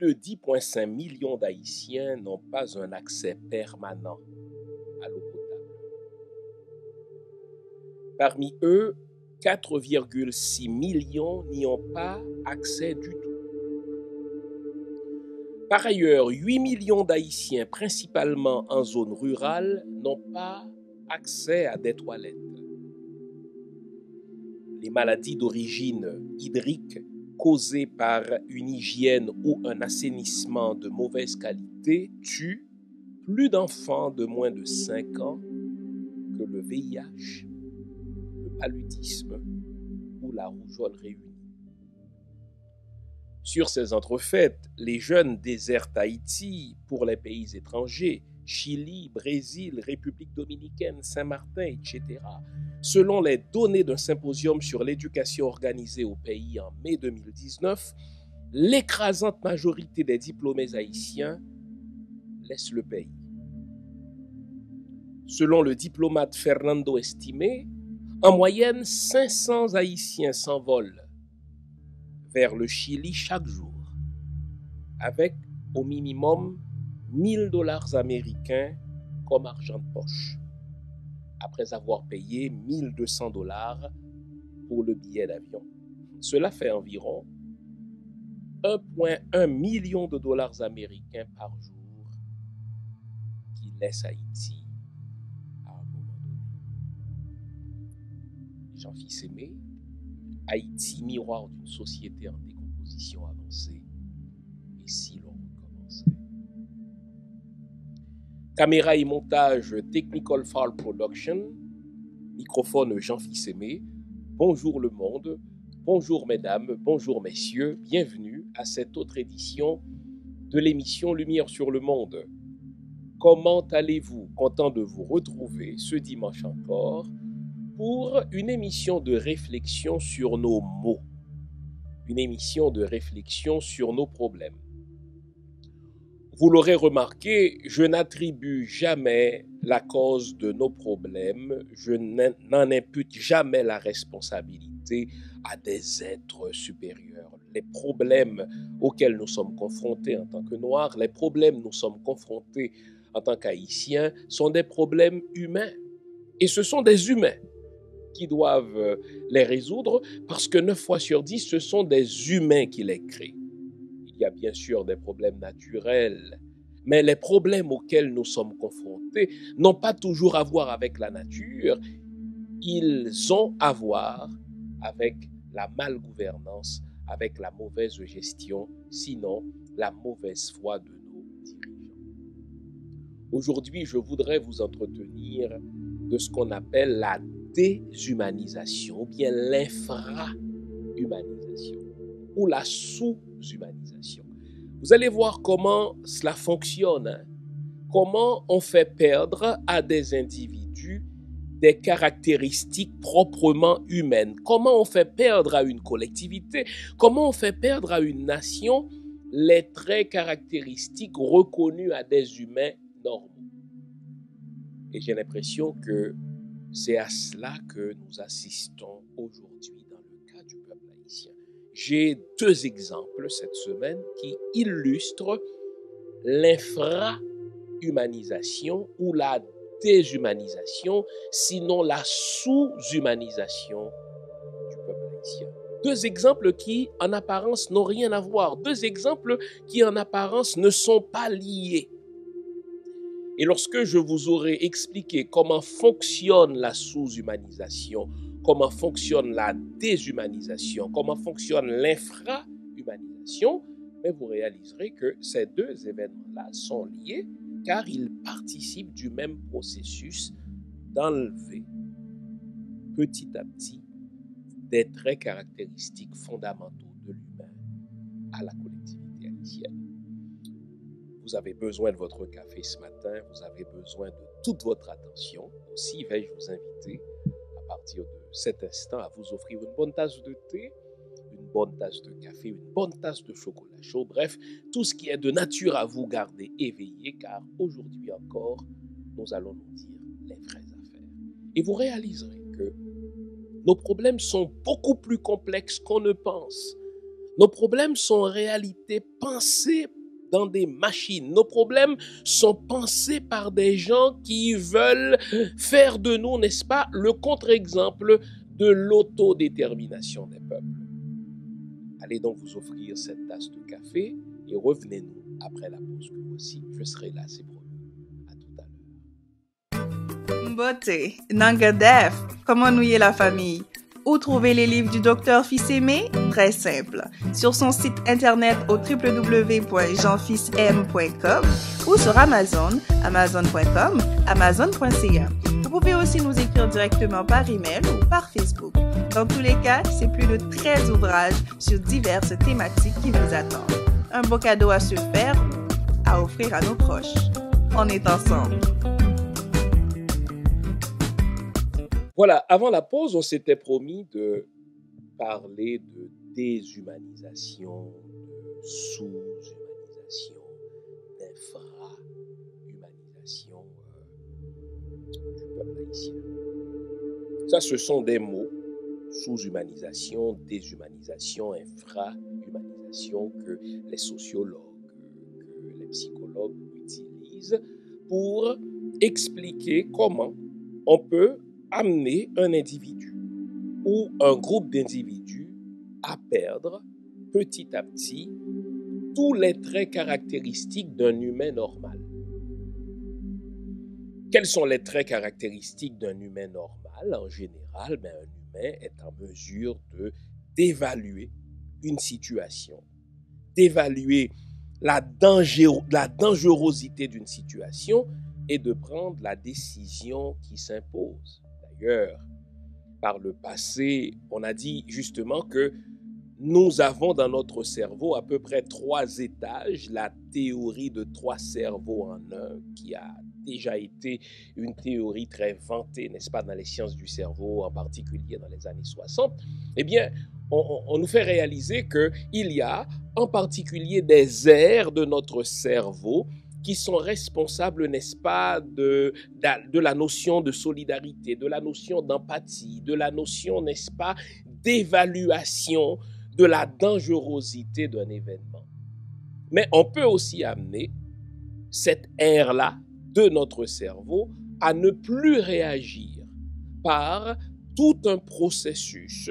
de 10,5 millions d'Haïtiens n'ont pas un accès permanent à l'eau potable. Parmi eux, 4,6 millions n'y ont pas accès du tout. Par ailleurs, 8 millions d'Haïtiens, principalement en zone rurale, n'ont pas accès à des toilettes. Les maladies d'origine hydrique causées par une hygiène ou un assainissement de mauvaise qualité tuent plus d'enfants de moins de 5 ans que le VIH, le paludisme ou la rougeole réunie. Sur ces entrefaites, les jeunes désertent Haïti pour les pays étrangers, Chili, Brésil, République dominicaine, Saint-Martin, etc. Selon les données d'un symposium sur l'éducation organisé au pays en mai 2019, l'écrasante majorité des diplômés haïtiens laissent le pays. Selon le diplomate Fernando Estimé, en moyenne, 500 Haïtiens s'envolent vers le Chili chaque jour, avec au minimum $1,000 américains comme argent de poche, après avoir payé $1,200 pour le billet d'avion. Cela fait environ 1,1 million de dollars américains par jour qui laissent Haïti à un moment donné. Jean-Fils Aimé, Haïti, miroir d'une société en décomposition avancée. Et si l'on recommençait? Caméra et montage Technical Fall Production. Microphone Jean-Fils Aimé. Bonjour le monde. Bonjour mesdames, bonjour messieurs. Bienvenue à cette autre édition de l'émission Lumière sur le monde. Comment allez-vous? Content de vous retrouver ce dimanche encore pour une émission de réflexion sur nos maux, une émission de réflexion sur nos problèmes. Vous l'aurez remarqué, je n'attribue jamais la cause de nos problèmes, je n'en impute jamais la responsabilité à des êtres supérieurs. Les problèmes auxquels nous sommes confrontés en tant que Noirs, les problèmes nous sommes confrontés en tant qu'Haïtiens sont des problèmes humains. Et ce sont des humains qui doivent les résoudre parce que 9 fois sur 10, ce sont des humains qui les créent. Il y a bien sûr des problèmes naturels, mais les problèmes auxquels nous sommes confrontés n'ont pas toujours à voir avec la nature, ils ont à voir avec la malgouvernance, avec la mauvaise gestion, sinon la mauvaise foi de nos dirigeants. Aujourd'hui, je voudrais vous entretenir de ce qu'on appelle la déshumanisation ou bien l'infrahumanisation ou la sous-humanisation. Vous allez voir comment cela fonctionne, comment on fait perdre à des individus des caractéristiques proprement humaines, comment on fait perdre à une collectivité, comment on fait perdre à une nation les traits caractéristiques reconnus à des humains normaux. Et j'ai l'impression que c'est à cela que nous assistons aujourd'hui dans le cas du peuple haïtien. J'ai 2 exemples cette semaine qui illustrent l'infrahumanisation ou la déshumanisation, sinon la sous-humanisation du peuple haïtien. 2 exemples qui, en apparence, n'ont rien à voir. 2 exemples qui, en apparence, ne sont pas liés. Et lorsque je vous aurai expliqué comment fonctionne la sous-humanisation, comment fonctionne la déshumanisation, comment fonctionne l'infrahumanisation, mais vous réaliserez que ces 2 événements-là sont liés car ils participent du même processus d'enlever petit à petit des traits caractéristiques fondamentaux de l'humain à la collectivité haïtienne. Vous avez besoin de votre café ce matin, vous avez besoin de toute votre attention. Aussi, vais-je vous inviter à partir de cet instant à vous offrir une bonne tasse de thé, une bonne tasse de café, une bonne tasse de chocolat chaud, bref, tout ce qui est de nature à vous garder éveillé, car aujourd'hui encore, nous allons nous dire les vraies affaires. Et vous réaliserez que nos problèmes sont beaucoup plus complexes qu'on ne pense. Nos problèmes sont en réalité pensés dans des machines. Nos problèmes sont pensés par des gens qui veulent faire de nous, n'est-ce pas, le contre-exemple de l'autodétermination des peuples. Allez donc vous offrir cette tasse de café et revenez-nous après la pause que voici. Je serai là, c'est promis. À tout à l'heure. Beauté, Nangadef, comment nouer la famille? Où trouver les livres du docteur Fils-Aimé? Très simple. Sur son site internet au www.jeanfilsm.com ou sur Amazon, amazon.com, amazon.ca. Vous pouvez aussi nous écrire directement par email ou par Facebook. Dans tous les cas, c'est plus de 13 ouvrages sur diverses thématiques qui vous attendent. Un beau cadeau à se faire ou à offrir à nos proches. On est ensemble. Voilà, avant la pause, on s'était promis de parler de déshumanisation, de sous-humanisation, d'infra-humanisation du peuple haïtien. Ça, ce sont des mots, sous-humanisation, déshumanisation, infra-humanisation, que les sociologues, que les psychologues utilisent pour expliquer comment on peut amener un individu ou un groupe d'individus à perdre petit à petit tous les traits caractéristiques d'un humain normal. Quels sont les traits caractéristiques d'un humain normal? En général, un humain est en mesure d'évaluer une situation, d'évaluer la dangerosité d'une situation et de prendre la décision qui s'impose. D'ailleurs, par le passé, on a dit justement que nous avons dans notre cerveau à peu près 3 étages, la théorie de 3 cerveaux en un, qui a déjà été une théorie très vantée, n'est-ce pas, dans les sciences du cerveau, en particulier dans les années 60. Eh bien, on nous fait réaliser qu'il y a en particulier des aires de notre cerveau qui sont responsables, n'est-ce pas, de la notion de solidarité, de la notion d'empathie, de la notion, n'est-ce pas, d'évaluation de la dangerosité d'un événement. Mais on peut aussi amener cette aire-là de notre cerveau à ne plus réagir par tout un processus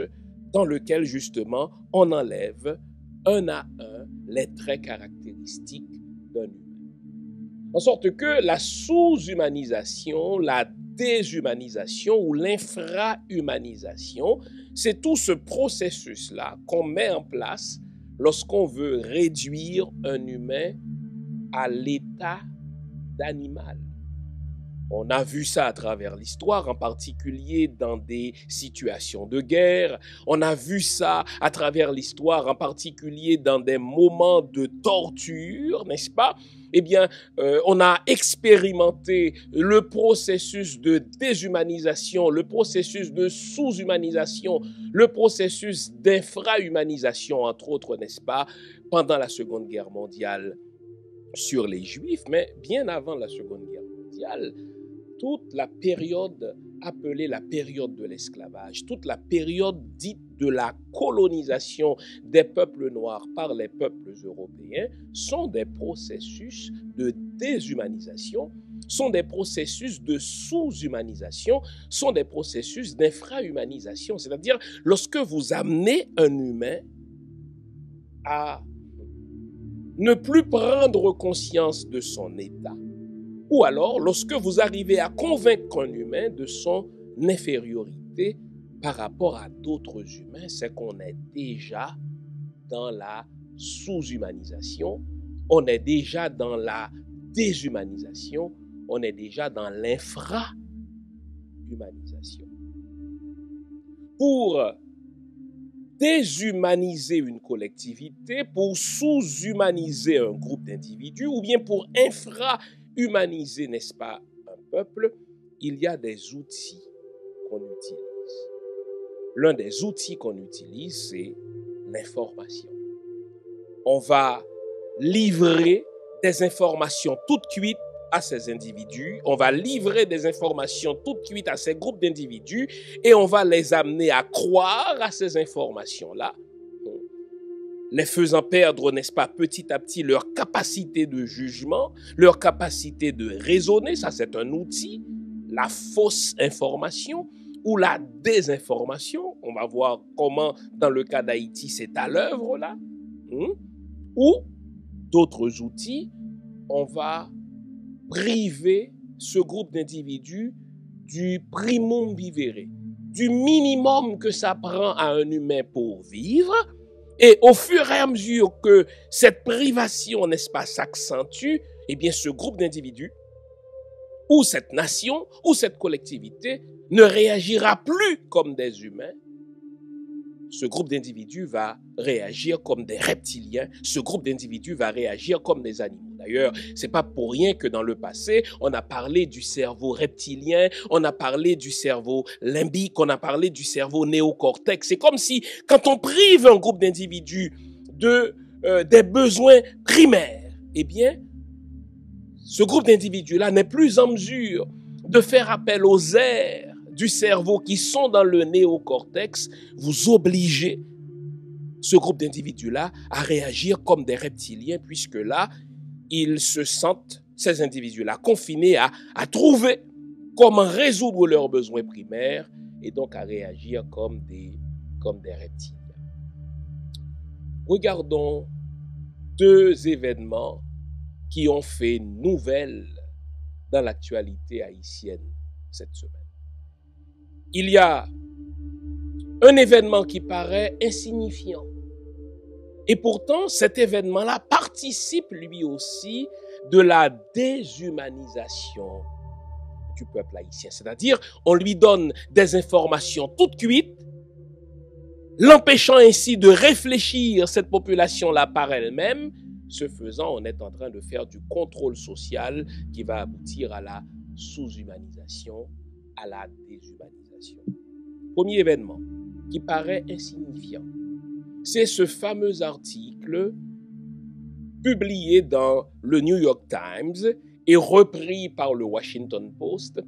dans lequel, justement, on enlève un à un les traits caractéristiques d'un humain. En sorte que la sous-humanisation, la déshumanisation ou l'infra-humanisation, c'est tout ce processus-là qu'on met en place lorsqu'on veut réduire un humain à l'état d'animal. On a vu ça à travers l'histoire, en particulier dans des situations de guerre. On a vu ça à travers l'histoire, en particulier dans des moments de torture, n'est-ce pas? Eh bien, on a expérimenté le processus de déshumanisation, le processus de sous-humanisation, le processus d'infra-humanisation, entre autres, n'est-ce pas, pendant la Seconde Guerre mondiale sur les Juifs, mais bien avant la Seconde Guerre mondiale, toute la période appelée la période de l'esclavage, toute la période dite de la colonisation des peuples noirs par les peuples européens sont des processus de déshumanisation, sont des processus de sous-humanisation, sont des processus d'infra-humanisation. C'est-à-dire, lorsque vous amenez un humain à ne plus prendre conscience de son état, ou alors lorsque vous arrivez à convaincre un humain de son infériorité par rapport à d'autres humains, c'est qu'on est déjà dans la sous-humanisation, on est déjà dans la déshumanisation, on est déjà dans l'infra-humanisation. Pour déshumaniser une collectivité, pour sous-humaniser un groupe d'individus, ou bien pour infra-humaniser, n'est-ce pas, un peuple, il y a des outils qu'on utilise. L'un des outils qu'on utilise, c'est l'information. On va livrer des informations toutes cuites à ces individus, on va livrer des informations toutes cuites à ces groupes d'individus et on va les amener à croire à ces informations-là. les faisant perdre, n'est-ce pas, petit à petit leur capacité de jugement, leur capacité de raisonner. Ça, c'est un outil. La fausse information ou la désinformation. On va voir comment, dans le cas d'Haïti, c'est à l'œuvre là. Ou d'autres outils, on va priver ce groupe d'individus du primum vivere, du minimum que ça prend à un humain pour vivre. Et au fur et à mesure que cette privation, n'est-ce pas, s'accentue, eh bien, ce groupe d'individus, ou cette nation, ou cette collectivité, ne réagira plus comme des humains. Ce groupe d'individus va réagir comme des reptiliens. Ce groupe d'individus va réagir comme des animaux. D'ailleurs, c'est pas pour rien que dans le passé, on a parlé du cerveau reptilien, on a parlé du cerveau limbique, on a parlé du cerveau néocortex. C'est comme si, quand on prive un groupe d'individus des besoins primaires, eh bien, ce groupe d'individus-là n'est plus en mesure de faire appel aux aires du cerveau qui sont dans le néocortex. Vous obligez ce groupe d'individus-là à réagir comme des reptiliens, puisque là, ils se sentent, ces individus-là, confinés à trouver comment résoudre leurs besoins primaires et donc à réagir comme des reptiliens. Regardons deux événements qui ont fait nouvelle dans l'actualité haïtienne cette semaine. Il y a un événement qui paraît insignifiant. Et pourtant, cet événement-là participe lui aussi de la déshumanisation du peuple haïtien. C'est-à-dire, on lui donne des informations toutes cuites, l'empêchant ainsi de réfléchir cette population-là par elle-même. Ce faisant, on est en train de faire du contrôle social qui va aboutir à la sous-humanisation, à la déshumanisation. Premier événement qui paraît insignifiant, c'est ce fameux article publié dans le New York Times et repris par le Washington Post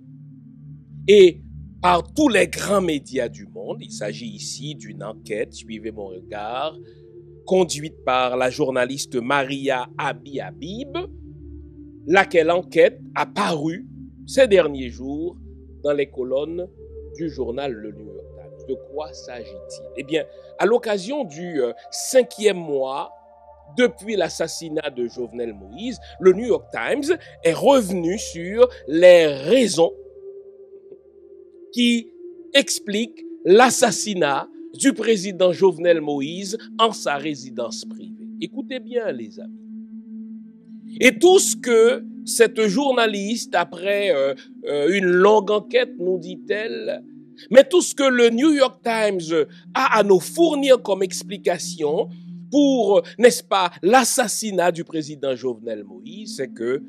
et par tous les grands médias du monde. Il s'agit ici d'une enquête, suivez mon regard, conduite par la journaliste Maria Habib, laquelle enquête a paru ces derniers jours dans les colonnes du journal Le New York Times. De quoi s'agit-il? Eh bien, à l'occasion du 5e mois depuis l'assassinat de Jovenel Moïse, le New York Times est revenu sur les raisons qui expliquent l'assassinat du président Jovenel Moïse en sa résidence privée. Écoutez bien, les amis. Et tout ce que cette journaliste, après une longue enquête, nous dit-elle, mais tout ce que le New York Times a à nous fournir comme explication pour, n'est-ce pas, l'assassinat du président Jovenel Moïse, c'est que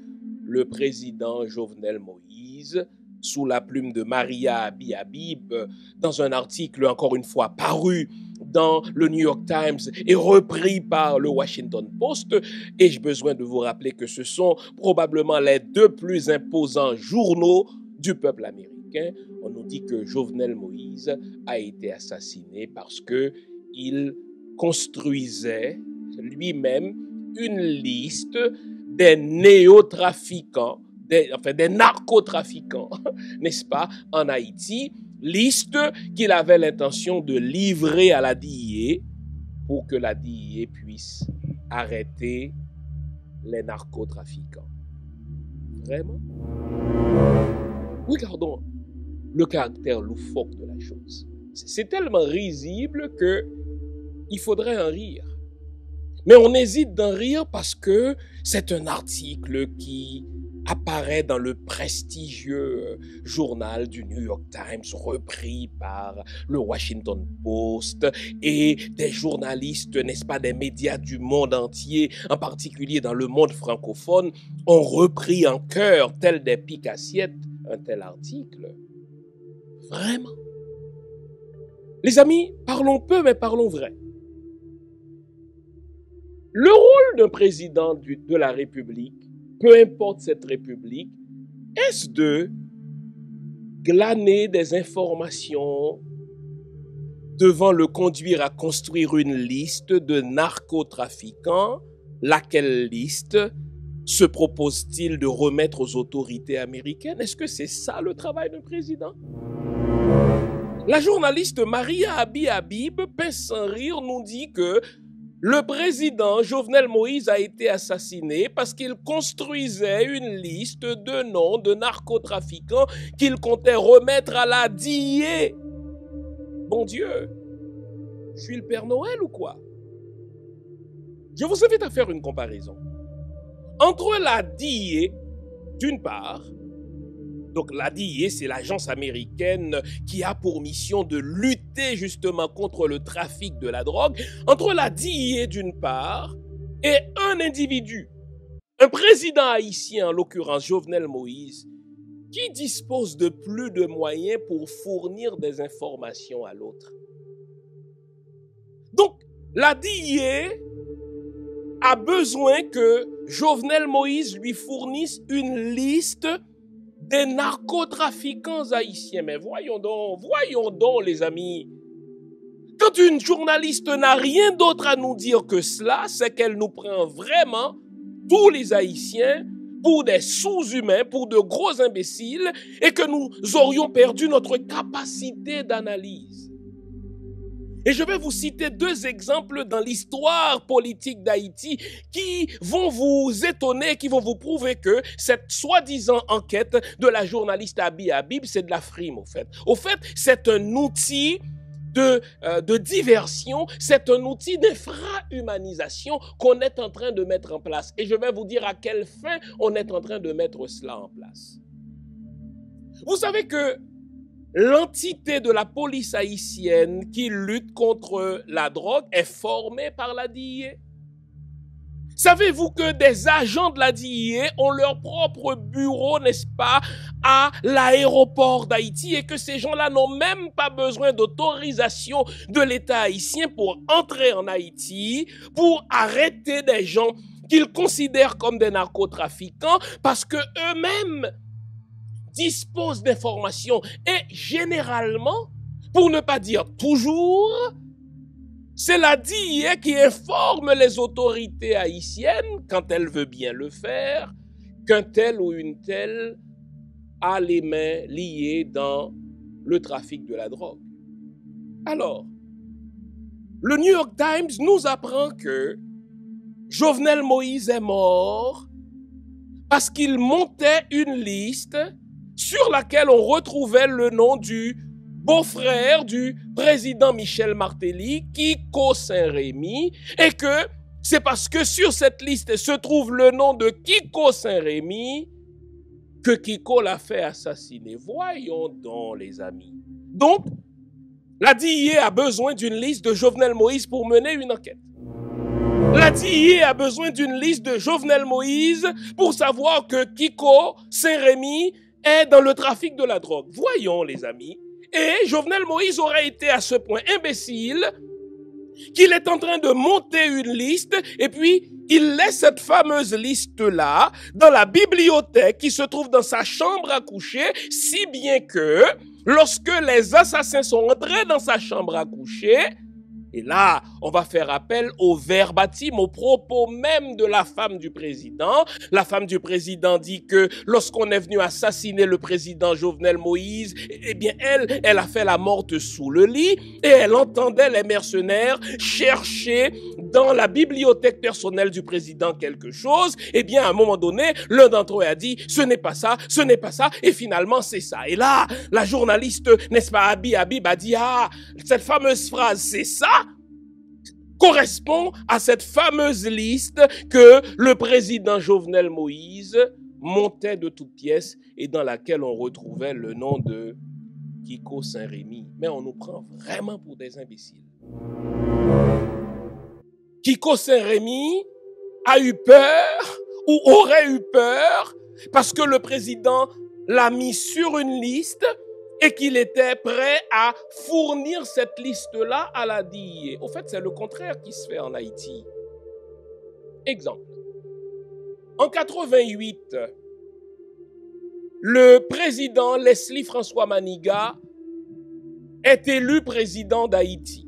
le président Jovenel Moïse, sous la plume de Maria Habib, dans un article encore une fois paru dans le New York Times et repris par le Washington Post, ai-je besoin de vous rappeler que ce sont probablement les deux plus imposants journaux du peuple américain. On nous dit que Jovenel Moïse a été assassiné parce que il construisait lui-même une liste des néotrafiquants, des narcotrafiquants, n'est-ce pas, en Haïti, liste qu'il avait l'intention de livrer à la DIA pour que la DIA puisse arrêter les narcotrafiquants. Vraiment? Regardons le caractère loufoque de la chose. C'est tellement risible que il faudrait en rire. Mais on hésite d'en rire parce que c'est un article qui apparaît dans le prestigieux journal du New York Times, repris par le Washington Post, et des journalistes, n'est-ce pas, des médias du monde entier, en particulier dans le monde francophone, ont repris en chœur, tel des piques-assiettes, un tel article. Vraiment. Les amis, parlons peu, mais parlons vrai. Le rôle d'un président de la République, peu importe cette République, est-ce de glaner des informations devant le conduire à construire une liste de narcotrafiquants. Laquelle liste se propose-t-il de remettre aux autorités américaines? Est-ce que c'est ça le travail d'un président? La journaliste Maria Abi Habib, pince sans rire, nous dit que le président Jovenel Moïse a été assassiné parce qu'il construisait une liste de noms de narcotrafiquants qu'il comptait remettre à la DIA. Bon Dieu, je suis le Père Noël ou quoi? Je vous invite à faire une comparaison entre la DIA, d'une part, donc la DIA, c'est l'agence américaine qui a pour mission de lutter justement contre le trafic de la drogue, entre la DIA d'une part et un individu, un président haïtien, en l'occurrence Jovenel Moïse, qui dispose de plus de moyens pour fournir des informations à l'autre. Donc, la DIA a besoin que Jovenel Moïse lui fournisse une liste des narcotrafiquants haïtiens. Mais voyons donc les amis. Quand une journaliste n'a rien d'autre à nous dire que cela, c'est qu'elle nous prend vraiment, tous les Haïtiens, pour des sous-humains, pour de gros imbéciles, et que nous aurions perdu notre capacité d'analyse. Et je vais vous citer deux exemples dans l'histoire politique d'Haïti qui vont vous étonner, qui vont vous prouver que cette soi-disant enquête de la journaliste Abi Habib, c'est de la frime, au fait. Au fait, c'est un outil de diversion, c'est un outil d'infrahumanisation qu'on est en train de mettre en place. Et je vais vous dire à quelle fin on est en train de mettre cela en place. Vous savez que l'entité de la police haïtienne qui lutte contre la drogue est formée par la DIA. Savez-vous que des agents de la DIA ont leur propre bureau, n'est-ce pas, à l'aéroport d'Haïti et que ces gens-là n'ont même pas besoin d'autorisation de l'État haïtien pour entrer en Haïti, pour arrêter des gens qu'ils considèrent comme des narcotrafiquants parce que eux-mêmes disposent d'informations et généralement, pour ne pas dire toujours, c'est la DIA qui informe les autorités haïtiennes, quand elle veut bien le faire, qu'un tel ou une telle a les mains liées dans le trafic de la drogue. Alors, le New York Times nous apprend que Jovenel Moïse est mort parce qu'il montait une liste sur laquelle on retrouvait le nom du beau-frère du président Michel Martelly, Kiko Saint-Rémy, et que c'est parce que sur cette liste se trouve le nom de Kiko Saint-Rémy que Kiko l'a fait assassiner. Voyons donc, les amis. Donc, la DIA a besoin d'une liste de Jovenel Moïse pour mener une enquête. La DIA a besoin d'une liste de Jovenel Moïse pour savoir que Kiko Saint-Rémy est dans le trafic de la drogue. Voyons, les amis. Et Jovenel Moïse aurait été à ce point imbécile qu'il est en train de monter une liste et puis il laisse cette fameuse liste-là dans la bibliothèque qui se trouve dans sa chambre à coucher, si bien que lorsque les assassins sont entrés dans sa chambre à coucher, et là, on va faire appel au verbatim, aux propos même de la femme du président. La femme du président dit que lorsqu'on est venu assassiner le président Jovenel Moïse, eh bien, elle a fait la morte sous le lit et elle entendait les mercenaires chercher dans la bibliothèque personnelle du président quelque chose. Eh bien, à un moment donné, l'un d'entre eux a dit, ce n'est pas ça, et finalement, c'est ça. Et là, la journaliste, n'est-ce pas, Abi Habib a dit, cette fameuse phrase, c'est ça, correspond à cette fameuse liste que le président Jovenel Moïse montait de toutes pièces et dans laquelle on retrouvait le nom de Kiko Saint-Rémy. Mais on nous prend vraiment pour des imbéciles. Kiko Saint-Rémy a eu peur ou aurait eu peur parce que le président l'a mis sur une liste et qu'il était prêt à fournir cette liste-là à la DIA. Au fait, c'est le contraire qui se fait en Haïti. Exemple. En 88, le président Leslie François Maniga est élu président d'Haïti.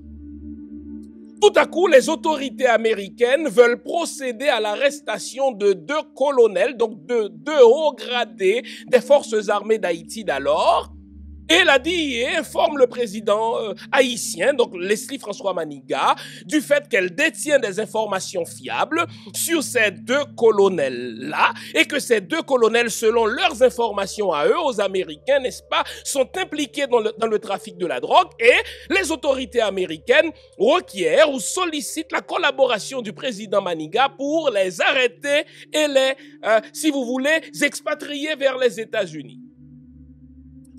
Tout à coup, les autorités américaines veulent procéder à l'arrestation de 2 colonels, donc de 2 hauts gradés des forces armées d'Haïti d'alors. Et la DIA informe le président haïtien, donc Leslie François Maniga, du fait qu'elle détient des informations fiables sur ces 2 colonels-là, et que ces 2 colonels, selon leurs informations à eux, aux Américains, n'est-ce pas, sont impliqués dans le trafic de la drogue, et les autorités américaines requièrent ou sollicitent la collaboration du président Maniga pour les arrêter et les, si vous voulez, expatrier vers les États-Unis.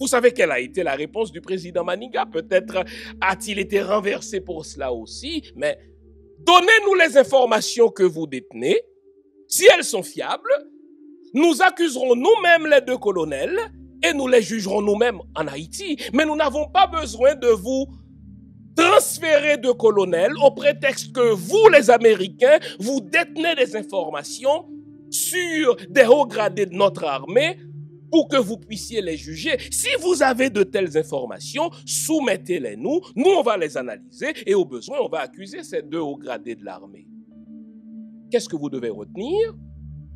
Vous savez quelle a été la réponse du président Maniga? Peut-être a-t-il été renversé pour cela aussi, mais donnez-nous les informations que vous détenez. Si elles sont fiables, nous accuserons nous-mêmes les 2 colonels et nous les jugerons nous-mêmes en Haïti. Mais nous n'avons pas besoin de vous transférer de colonels au prétexte que vous, les Américains, vous détenez des informations sur des hauts gradés de notre armée pour que vous puissiez les juger. Si vous avez de telles informations, soumettez-les nous. Nous, on va les analyser et au besoin, on va accuser ces 2 hauts gradés de l'armée. Qu'est-ce que vous devez retenir?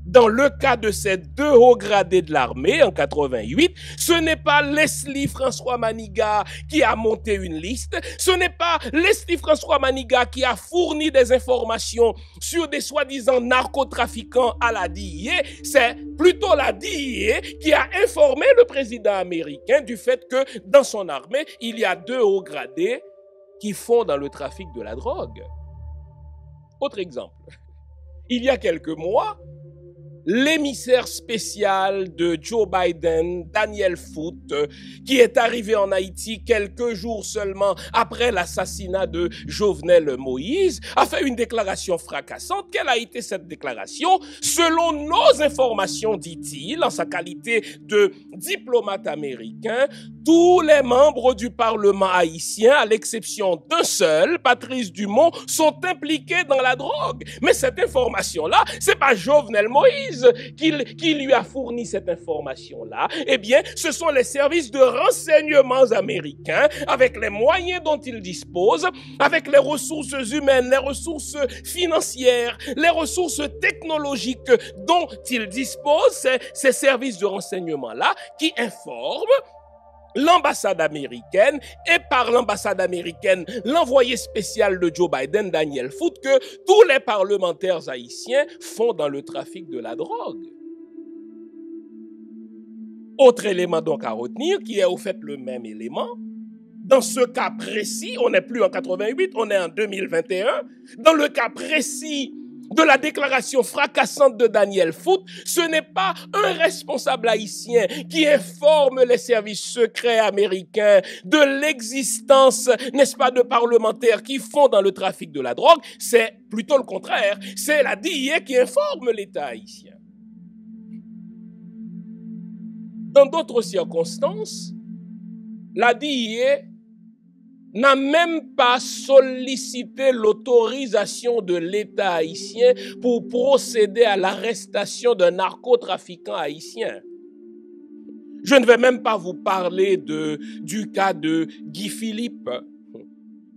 Dans le cas de ces 2 hauts gradés de l'armée en 88, ce n'est pas Leslie François Maniga qui a monté une liste, ce n'est pas Leslie François Maniga qui a fourni des informations sur des soi-disant narcotrafiquants à la DIA, c'est plutôt la DIA qui a informé le président américain du fait que dans son armée, il y a 2 hauts gradés qui font dans le trafic de la drogue. Autre exemple, il y a quelques mois, l'émissaire spécial de Joe Biden, Daniel Foote, qui est arrivé en Haïti quelques jours seulement après l'assassinat de Jovenel Moïse, a fait une déclaration fracassante. Quelle a été cette déclaration? Selon nos informations, dit-il, en sa qualité de diplomate américain, tous les membres du Parlement haïtien, à l'exception d'un seul, Patrice Dumont, sont impliqués dans la drogue. Mais cette information-là, c'est pas Jovenel Moïse qui lui a fourni cette information-là. Eh bien, ce sont les services de renseignements américains, avec les moyens dont ils disposent, avec les ressources humaines, les ressources financières, les ressources technologiques dont ils disposent, ces services de renseignement-là qui informent l'ambassade américaine et par l'ambassade américaine, l'envoyé spécial de Joe Biden, Daniel Foote, que tous les parlementaires haïtiens font dans le trafic de la drogue. Autre élément donc à retenir, qui est au fait le même élément, dans ce cas précis, on n'est plus en 88, on est en 2021, dans le cas précis de la déclaration fracassante de Daniel Foote, ce n'est pas un responsable haïtien qui informe les services secrets américains de l'existence, n'est-ce pas, de parlementaires qui font dans le trafic de la drogue, c'est plutôt le contraire. C'est la DIA qui informe l'État haïtien. Dans d'autres circonstances, la DIA n'a même pas sollicité l'autorisation de l'État haïtien pour procéder à l'arrestation d'un narcotrafiquant haïtien. Je ne vais même pas vous parler du cas de Guy Philippe,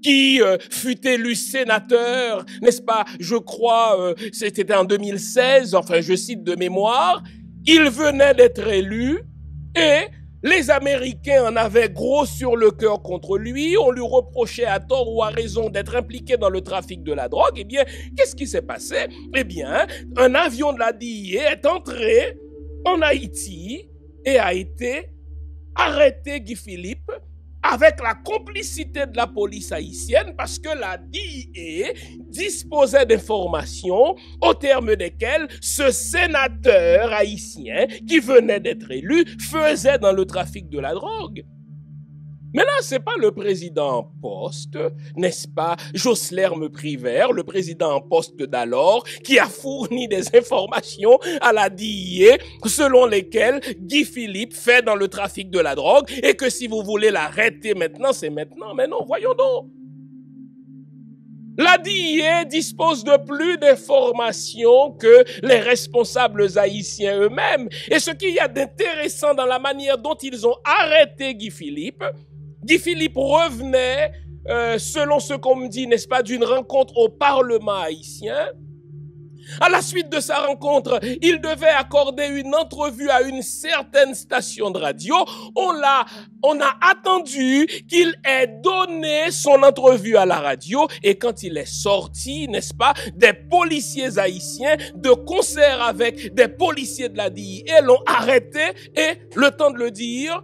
qui fut élu sénateur, n'est-ce pas, je crois, c'était en 2016, enfin je cite de mémoire, il venait d'être élu et les Américains en avaient gros sur le cœur contre lui. On lui reprochait à tort ou à raison d'être impliqué dans le trafic de la drogue. Eh bien, qu'est-ce qui s'est passé? Eh bien, un avion de la DIA est entré en Haïti et a été arrêté, Guy Philippe, avec la complicité de la police haïtienne, parce que la DIA disposait d'informations au terme desquelles ce sénateur haïtien qui venait d'être élu faisait dans le trafic de la drogue. Mais là, c'est pas le président en poste, n'est-ce pas, Joslerme Privert, le président en poste d'alors, qui a fourni des informations à la DIA selon lesquelles Guy Philippe fait dans le trafic de la drogue et que si vous voulez l'arrêter maintenant, c'est maintenant. Mais non, voyons donc. La DIA dispose de plus d'informations que les responsables haïtiens eux-mêmes. Et ce qu'il y a d'intéressant dans la manière dont ils ont arrêté Guy Philippe, Guy Philippe revenait, selon ce qu'on me dit, n'est-ce pas, d'une rencontre au Parlement haïtien. À la suite de sa rencontre, il devait accorder une entrevue à une certaine station de radio. On a attendu qu'il ait donné son entrevue à la radio et quand il est sorti, n'est-ce pas, des policiers haïtiens de concert avec des policiers de la DIA l'ont arrêté et, le temps de le dire,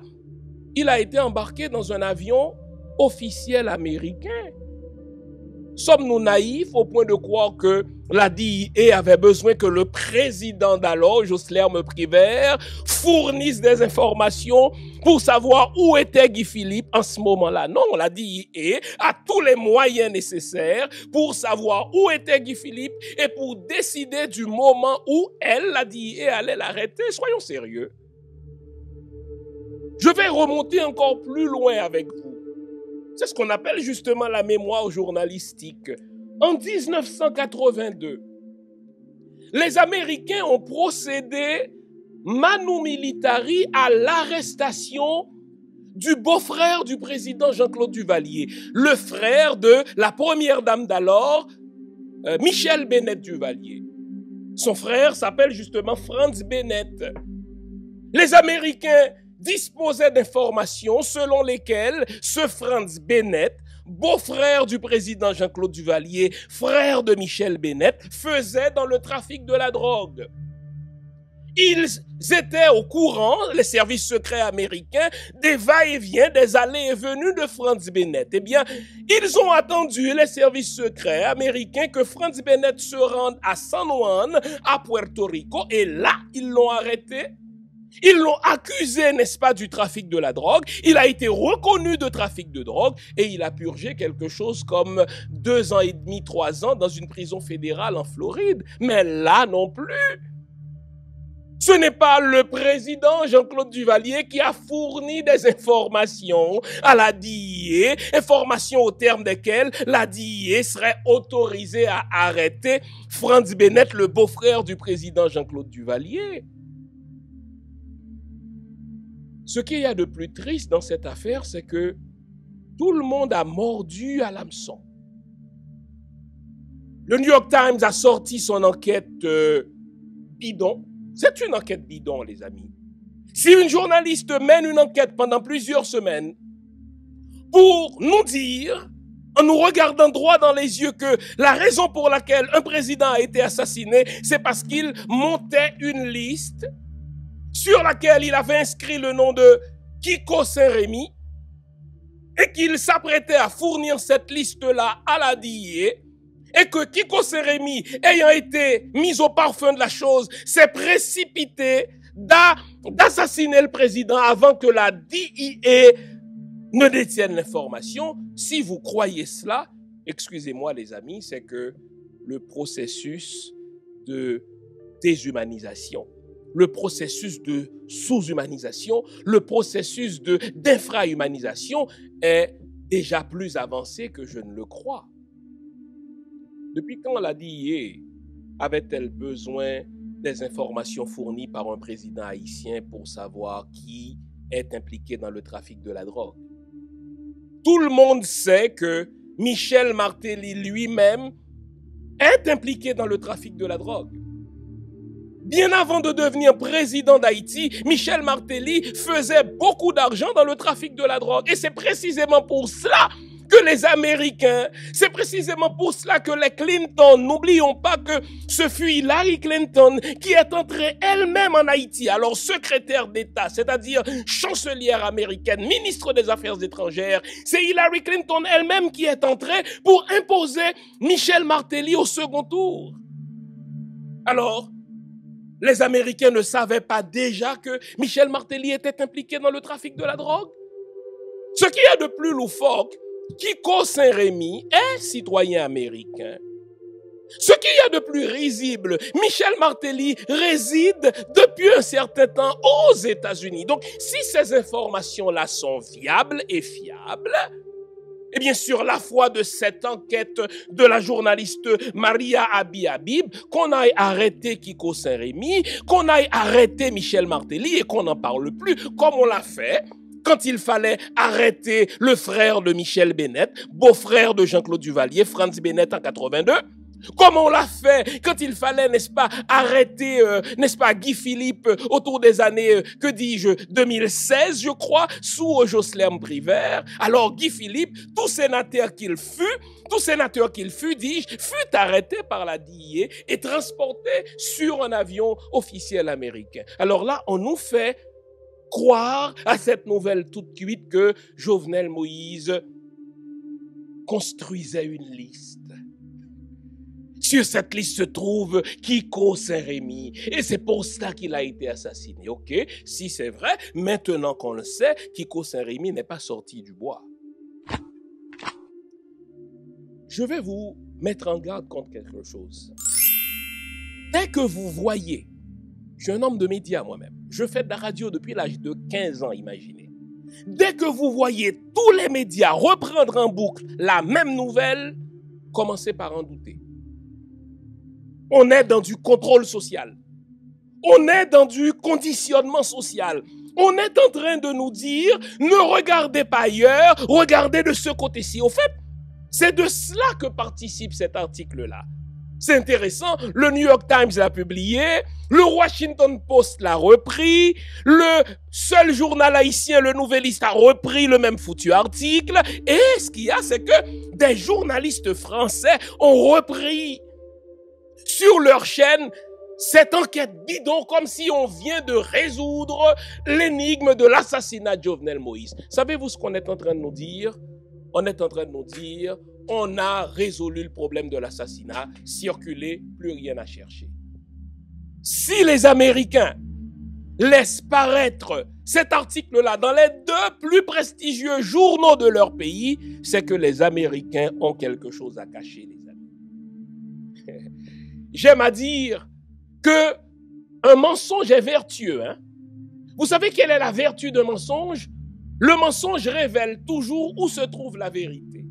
il a été embarqué dans un avion officiel américain. Sommes-nous naïfs au point de croire que la DIA avait besoin que le président d'alors, Josler Privert, fournisse des informations pour savoir où était Guy Philippe en ce moment-là? Non, la DIA a tous les moyens nécessaires pour savoir où était Guy Philippe et pour décider du moment où elle, la DIA, allait l'arrêter. Soyons sérieux. Je vais remonter encore plus loin avec vous. C'est ce qu'on appelle justement la mémoire journalistique. En 1982, les Américains ont procédé manu militari à l'arrestation du beau-frère du président Jean-Claude Duvalier, le frère de la première dame d'alors, Michel Bennett Duvalier. Son frère s'appelle justement Franz Bennett. Les Américains disposait d'informations selon lesquelles ce Franz Bennett, beau-frère du président Jean-Claude Duvalier, frère de Michel Bennett, faisait dans le trafic de la drogue. Ils étaient au courant, les services secrets américains, des va-et-vient, des allées et venues de Franz Bennett. Eh bien, ils ont attendu, les services secrets américains, que Franz Bennett se rende à San Juan, à Puerto Rico, et là, ils l'ont arrêté. Ils l'ont accusé, n'est-ce pas, du trafic de la drogue. Il a été reconnu de trafic de drogue et il a purgé quelque chose comme 2 ans et demi, 3 ans dans une prison fédérale en Floride. Mais là non plus. Ce n'est pas le président Jean-Claude Duvalier qui a fourni des informations à la DIA, informations au terme desquelles la DIA serait autorisée à arrêter Franz Bennett, le beau-frère du président Jean-Claude Duvalier. Ce qu'il y a de plus triste dans cette affaire, c'est que tout le monde a mordu à l'hameçon. Le New York Times a sorti son enquête bidon. C'est une enquête bidon, les amis. Si une journaliste mène une enquête pendant plusieurs semaines pour nous dire, en nous regardant droit dans les yeux, que la raison pour laquelle un président a été assassiné, c'est parce qu'il montait une liste sur laquelle il avait inscrit le nom de Kiko Saint-Rémy et qu'il s'apprêtait à fournir cette liste-là à la DIA et que Kiko Saint-Rémy, ayant été mis au parfum de la chose, s'est précipité d'assassiner le président avant que la DIA ne détienne l'information. Si vous croyez cela, excusez-moi les amis, c'est que le processus de déshumanisation, le processus de sous-humanisation, le processus d'infrahumanisation est déjà plus avancé que je ne le crois. Depuis quand la DIA avait-elle besoin des informations fournies par un président haïtien pour savoir qui est impliqué dans le trafic de la drogue? Tout le monde sait que Michel Martelly lui-même est impliqué dans le trafic de la drogue. Bien avant de devenir président d'Haïti, Michel Martelly faisait beaucoup d'argent dans le trafic de la drogue. Et c'est précisément pour cela que les Américains, c'est précisément pour cela que les Clinton, n'oublions pas que ce fut Hillary Clinton qui est entrée elle-même en Haïti, alors secrétaire d'État, c'est-à-dire chancelière américaine, ministre des Affaires étrangères. C'est Hillary Clinton elle-même qui est entrée pour imposer Michel Martelly au second tour. Alors, les Américains ne savaient pas déjà que Michel Martelly était impliqué dans le trafic de la drogue? Ce qu'il y a de plus loufoque, Kiko Saint-Rémy est citoyen américain. Ce qu'il y a de plus risible, Michel Martelly réside depuis un certain temps aux États-Unis. Donc, si ces informations-là sont viables et fiables, et bien sûr, la foi de cette enquête de la journaliste Maria Habib, qu'on aille arrêter Kiko Saint-Rémy, qu'on aille arrêter Michel Martelly et qu'on n'en parle plus, comme on l'a fait quand il fallait arrêter le frère de Michel Bennett, beau-frère de Jean-Claude Duvalier, Franz Bennett en 82. Comme on l'a fait quand il fallait, n'est-ce pas, arrêter, n'est-ce pas, Guy Philippe autour des années, 2016, je crois, sous Jocelyn Privert. Alors Guy Philippe, tout sénateur qu'il fut, dis-je, fut arrêté par la DIA et transporté sur un avion officiel américain. Alors là, on nous fait croire à cette nouvelle toute cuite que Jovenel Moïse construisait une liste. Sur cette liste se trouve Kiko Saint-Rémy. Et c'est pour ça qu'il a été assassiné. Ok, si c'est vrai, maintenant qu'on le sait, Kiko Saint-Rémy n'est pas sorti du bois. Je vais vous mettre en garde contre quelque chose. Dès que vous voyez, je suis un homme de médias moi-même, je fais de la radio depuis l'âge de 15 ans, imaginez. Dès que vous voyez tous les médias reprendre en boucle la même nouvelle, commencez par en douter. On est dans du contrôle social. On est dans du conditionnement social. On est en train de nous dire, ne regardez pas ailleurs, regardez de ce côté-ci. Au fait, c'est de cela que participe cet article-là. C'est intéressant, le New York Times l'a publié, le Washington Post l'a repris, le seul journal haïtien, le Nouvelliste, a repris le même foutu article. Et ce qu'il y a, c'est que des journalistes français ont repris sur leur chaîne cette enquête bidon comme si on vient de résoudre l'énigme de l'assassinat de Jovenel Moïse. Savez-vous ce qu'on est en train de nous dire? On est en train de nous dire, on a résolu le problème de l'assassinat, circulez, plus rien à chercher. Si les Américains laissent paraître cet article-là dans les 2 plus prestigieux journaux de leur pays, c'est que les Américains ont quelque chose à cacher, les amis. J'aime à dire que un mensonge est vertueux. Vous savez quelle est la vertu d'un mensonge? Le mensonge révèle toujours où se trouve la vérité.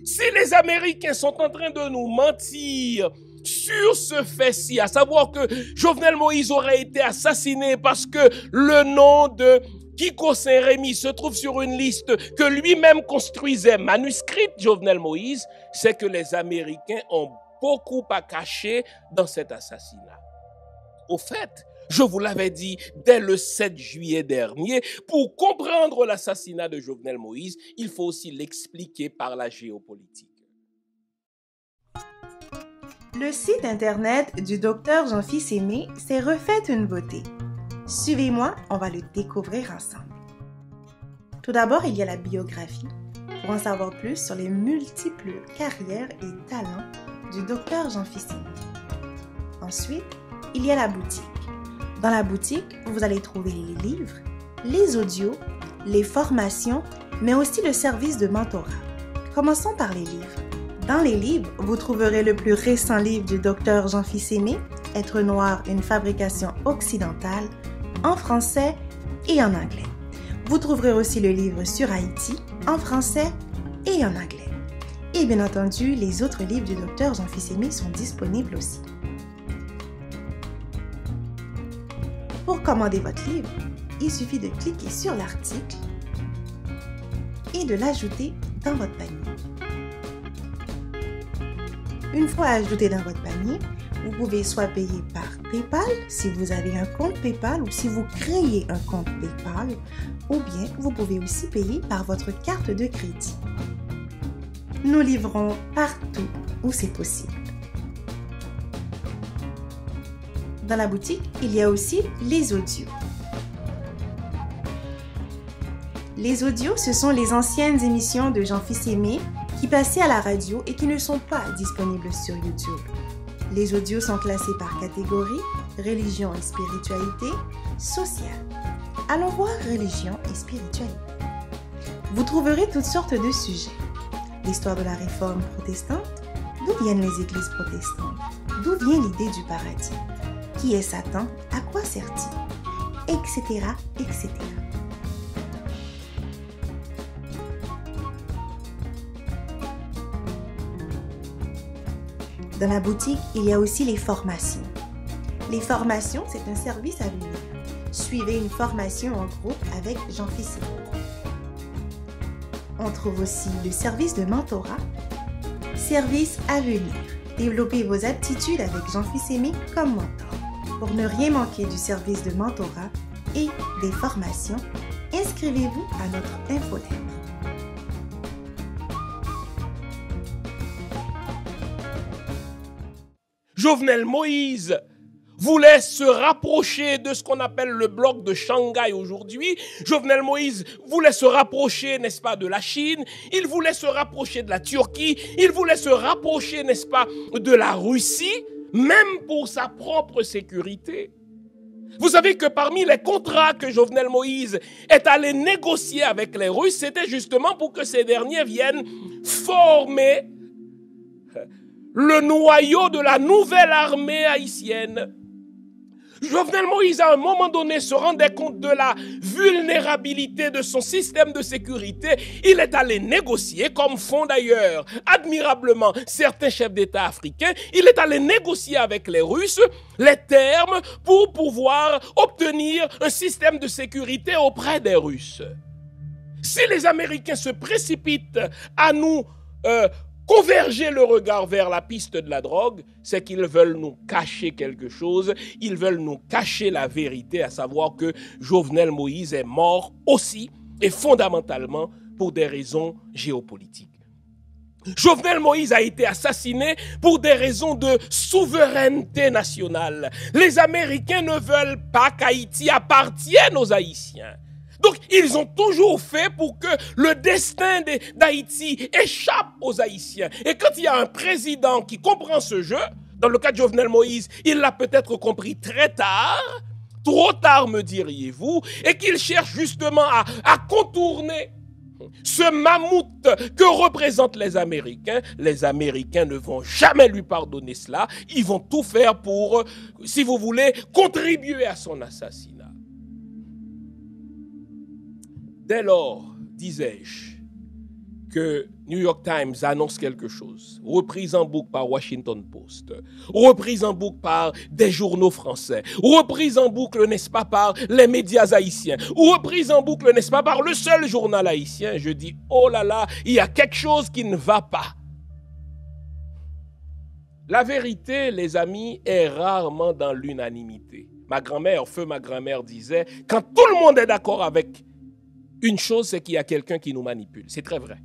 Si les Américains sont en train de nous mentir sur ce fait-ci, à savoir que Jovenel Moïse aurait été assassiné parce que le nom de Kiko Saint-Rémy se trouve sur une liste que lui-même construisait, manuscrite Jovenel Moïse, c'est que les Américains ont beaucoup à cacher dans cet assassinat. Au fait, je vous l'avais dit dès le 7 juillet dernier, pour comprendre l'assassinat de Jovenel Moïse, il faut aussi l'expliquer par la géopolitique. Le site internet du docteur Jean-Fils Aimé s'est refait une beauté. Suivez-moi, on va le découvrir ensemble. Tout d'abord, il y a la biographie, pour en savoir plus sur les multiples carrières et talents du docteur Jean-Fils Aimé. Ensuite, il y a la boutique. Dans la boutique, vous allez trouver les livres, les audios, les formations, mais aussi le service de mentorat. Commençons par les livres. Dans les livres, vous trouverez le plus récent livre du docteur Jean-Fils Aimé, Être noir, une fabrication occidentale, en français et en anglais. Vous trouverez aussi le livre sur Haïti, en français et en anglais. Et bien entendu, les autres livres du docteur Jean-Fils Aimé sont disponibles aussi. Pour commander votre livre, il suffit de cliquer sur l'article et de l'ajouter dans votre panier. Une fois ajouté dans votre panier, vous pouvez soit payer par PayPal si vous avez un compte PayPal ou si vous créez un compte PayPal, ou bien vous pouvez aussi payer par votre carte de crédit. Nous livrons partout où c'est possible. Dans la boutique, il y a aussi les audios. Les audios, ce sont les anciennes émissions de Jean-Fils Aimé qui passaient à la radio et qui ne sont pas disponibles sur YouTube. Les audios sont classés par catégorie, religion et spiritualité, sociale. Allons voir religion et spiritualité. Vous trouverez toutes sortes de sujets. L'histoire de la réforme protestante, d'où viennent les églises protestantes, d'où vient l'idée du paradis, qui est Satan, à quoi sert-il, etc., etc. Dans la boutique, il y a aussi les formations. Les formations, c'est un service à venir. suivez une formation en groupe avec Jean Fils-Aimé. On trouve aussi le service de mentorat, service à venir. Développez vos aptitudes avec Jean Fils-Aimé comme mentor. Pour ne rien manquer du service de mentorat et des formations, inscrivez-vous à notre infolettre. Jovenel Moïse voulait se rapprocher de ce qu'on appelle le bloc de Shanghai aujourd'hui. Jovenel Moïse voulait se rapprocher, n'est-ce pas, de la Chine. Il voulait se rapprocher de la Turquie. Il voulait se rapprocher, n'est-ce pas, de la Russie, même pour sa propre sécurité. Vous savez que parmi les contrats que Jovenel Moïse est allé négocier avec les Russes, c'était justement pour que ces derniers viennent former le noyau de la nouvelle armée haïtienne. Jovenel Moïse, à un moment donné, se rendait compte de la vulnérabilité de son système de sécurité. Il est allé négocier, comme font d'ailleurs admirablement certains chefs d'État africains, il est allé négocier avec les Russes les termes pour pouvoir obtenir un système de sécurité auprès des Russes. Si les Américains se précipitent à nous converger le regard vers la piste de la drogue, c'est qu'ils veulent nous cacher quelque chose, ils veulent nous cacher la vérité, à savoir que Jovenel Moïse est mort aussi et fondamentalement pour des raisons géopolitiques. Jovenel Moïse a été assassiné pour des raisons de souveraineté nationale. Les Américains ne veulent pas qu'Haïti appartienne aux Haïtiens. Donc, ils ont toujours fait pour que le destin d'Haïti échappe aux Haïtiens. Et quand il y a un président qui comprend ce jeu, dans le cas de Jovenel Moïse, il l'a peut-être compris très tard, trop tard me diriez-vous, et qu'il cherche justement à contourner ce mammouth que représentent les Américains ne vont jamais lui pardonner cela. Ils vont tout faire pour, si vous voulez, contribuer à son assassinat. Dès lors, disais-je, que New York Times annonce quelque chose, reprise en boucle par Washington Post, reprise en boucle par des journaux français, reprise en boucle, n'est-ce pas, par les médias haïtiens, reprise en boucle, n'est-ce pas, par le seul journal haïtien, je dis, oh là là, il y a quelque chose qui ne va pas. La vérité, les amis, est rarement dans l'unanimité. Ma grand-mère disait, quand tout le monde est d'accord avec une chose, c'est qu'il y a quelqu'un qui nous manipule. C'est très vrai.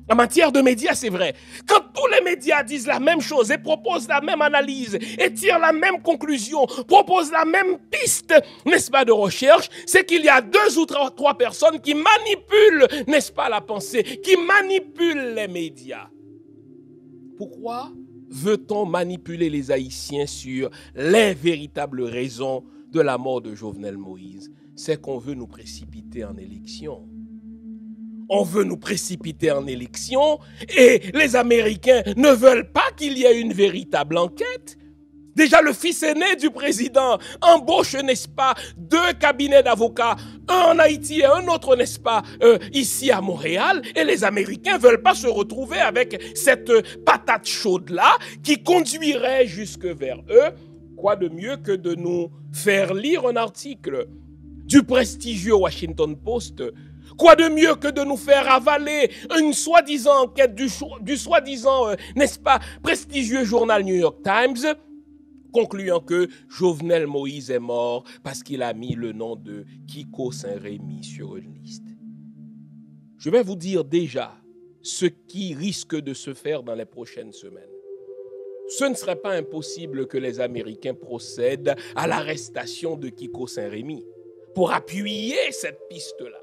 En matière de médias, c'est vrai. Quand tous les médias disent la même chose et proposent la même analyse et tirent la même conclusion, proposent la même piste, n'est-ce pas, de recherche, c'est qu'il y a 2 ou 3 personnes qui manipulent, n'est-ce pas, la pensée, qui manipulent les médias. Pourquoi veut-on manipuler les Haïtiens sur les véritables raisons de la mort de Jovenel Moïse? C'est qu'on veut nous précipiter en élection. On veut nous précipiter en élection et les Américains ne veulent pas qu'il y ait une véritable enquête. Déjà, le fils aîné du président embauche, n'est-ce pas, 2 cabinets d'avocats, un en Haïti et un autre, n'est-ce pas, ici à Montréal. Et les Américains ne veulent pas se retrouver avec cette patate chaude-là qui conduirait jusque vers eux. Quoi de mieux que de nous faire lire un article du prestigieux Washington Post? Quoi de mieux que de nous faire avaler une soi-disant enquête du soi-disant, n'est-ce pas, prestigieux journal New York Times, concluant que Jovenel Moïse est mort parce qu'il a mis le nom de Kiko Saint-Rémy sur une liste. Je vais vous dire déjà ce qui risque de se faire dans les prochaines semaines. Ce ne serait pas impossible que les Américains procèdent à l'arrestation de Kiko Saint-Rémy pour appuyer cette piste-là.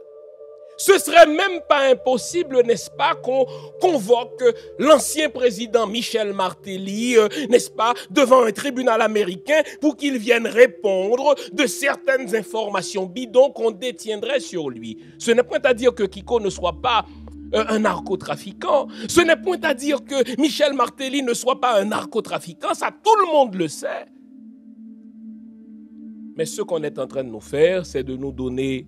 Ce serait même pas impossible, n'est-ce pas, qu'on convoque l'ancien président Michel Martelly, n'est-ce pas, devant un tribunal américain pour qu'il vienne répondre de certaines informations bidons qu'on détiendrait sur lui. Ce n'est point à dire que Kiko ne soit pas un narcotrafiquant. Ce n'est point à dire que Michel Martelly ne soit pas un narcotrafiquant. Ça, tout le monde le sait. Mais ce qu'on est en train de nous faire, c'est de nous donner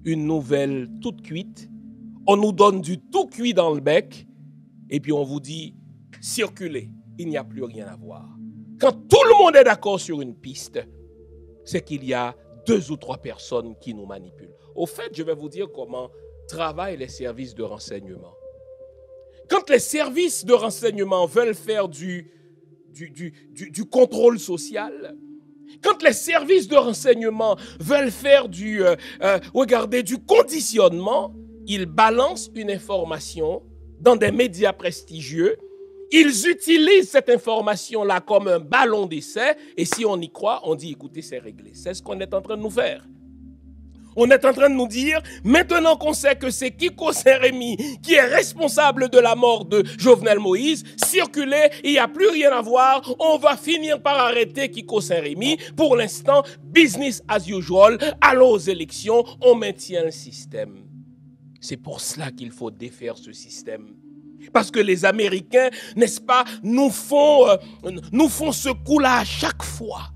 une nouvelle toute cuite. On nous donne du tout cuit dans le bec et puis on vous dit circulez, il n'y a plus rien à voir. Quand tout le monde est d'accord sur une piste, c'est qu'il y a 2 ou 3 personnes qui nous manipulent. Au fait, je vais vous dire comment travaillent les services de renseignement. Quand les services de renseignement veulent faire du contrôle social, quand les services de renseignement veulent faire du conditionnement, ils balancent une information dans des médias prestigieux. Ils utilisent cette information-là comme un ballon d'essai. Et si on y croit, on dit, écoutez, c'est réglé. C'est ce qu'on est en train de nous faire. On est en train de nous dire, maintenant qu'on sait que c'est Kiko Saint-Rémy qui est responsable de la mort de Jovenel Moïse, circulez, il n'y a plus rien à voir, on va finir par arrêter Kiko Saint-Rémy. Pour l'instant, business as usual, allons aux élections, on maintient le système. C'est pour cela qu'il faut défaire ce système. Parce que les Américains, n'est-ce pas, nous font ce coup-là à chaque fois.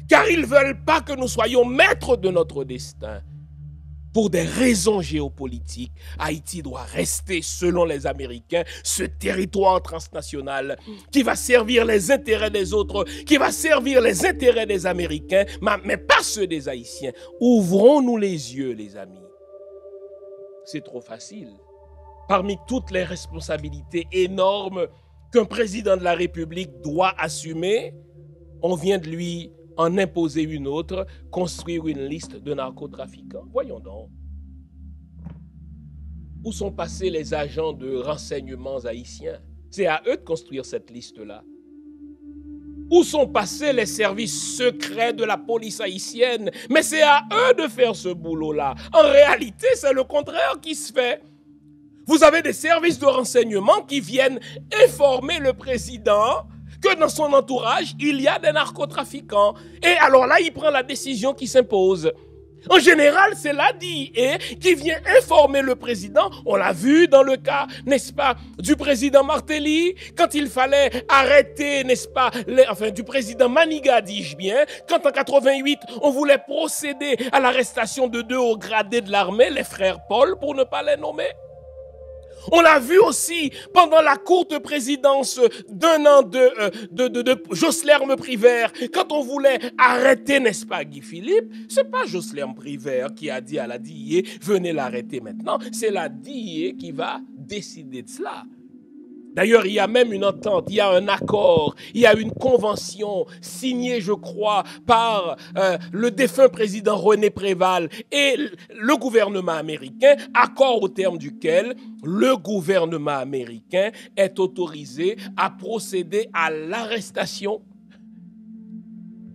Car ils ne veulent pas que nous soyons maîtres de notre destin. Pour des raisons géopolitiques, Haïti doit rester, selon les Américains, ce territoire transnational qui va servir les intérêts des autres, qui va servir les intérêts des Américains, mais pas ceux des Haïtiens. Ouvrons-nous les yeux, les amis. C'est trop facile. Parmi toutes les responsabilités énormes qu'un président de la République doit assumer, on vient de lui en imposer une autre, construire une liste de narcotrafiquants. Voyons donc. Où sont passés les agents de renseignement haïtiens? C'est à eux de construire cette liste-là. Où sont passés les services secrets de la police haïtienne? Mais c'est à eux de faire ce boulot-là. En réalité, c'est le contraire qui se fait. Vous avez des services de renseignement qui viennent informer le président que dans son entourage, il y a des narcotrafiquants. Et alors là, il prend la décision qui s'impose. En général, c'est la DIA qui vient informer le président. On l'a vu dans le cas, n'est-ce pas, du président Martelly, quand il fallait arrêter, n'est-ce pas, du président Maniga, dis-je bien, quand en 88, on voulait procéder à l'arrestation de 2 hauts gradés de l'armée, les frères Paul, pour ne pas les nommer. On l'a vu aussi pendant la courte présidence d'1 an de Joslerme Privert. Quand on voulait arrêter, n'est-ce pas, Guy Philippe, c'est pas Joslerme Privert qui a dit à la DIA, venez l'arrêter maintenant. C'est la DIA qui va décider de cela. D'ailleurs, il y a même une entente, il y a un accord, il y a une convention signée, je crois, par le défunt président René Préval et le gouvernement américain, accord au terme duquel le gouvernement américain est autorisé à procéder à l'arrestation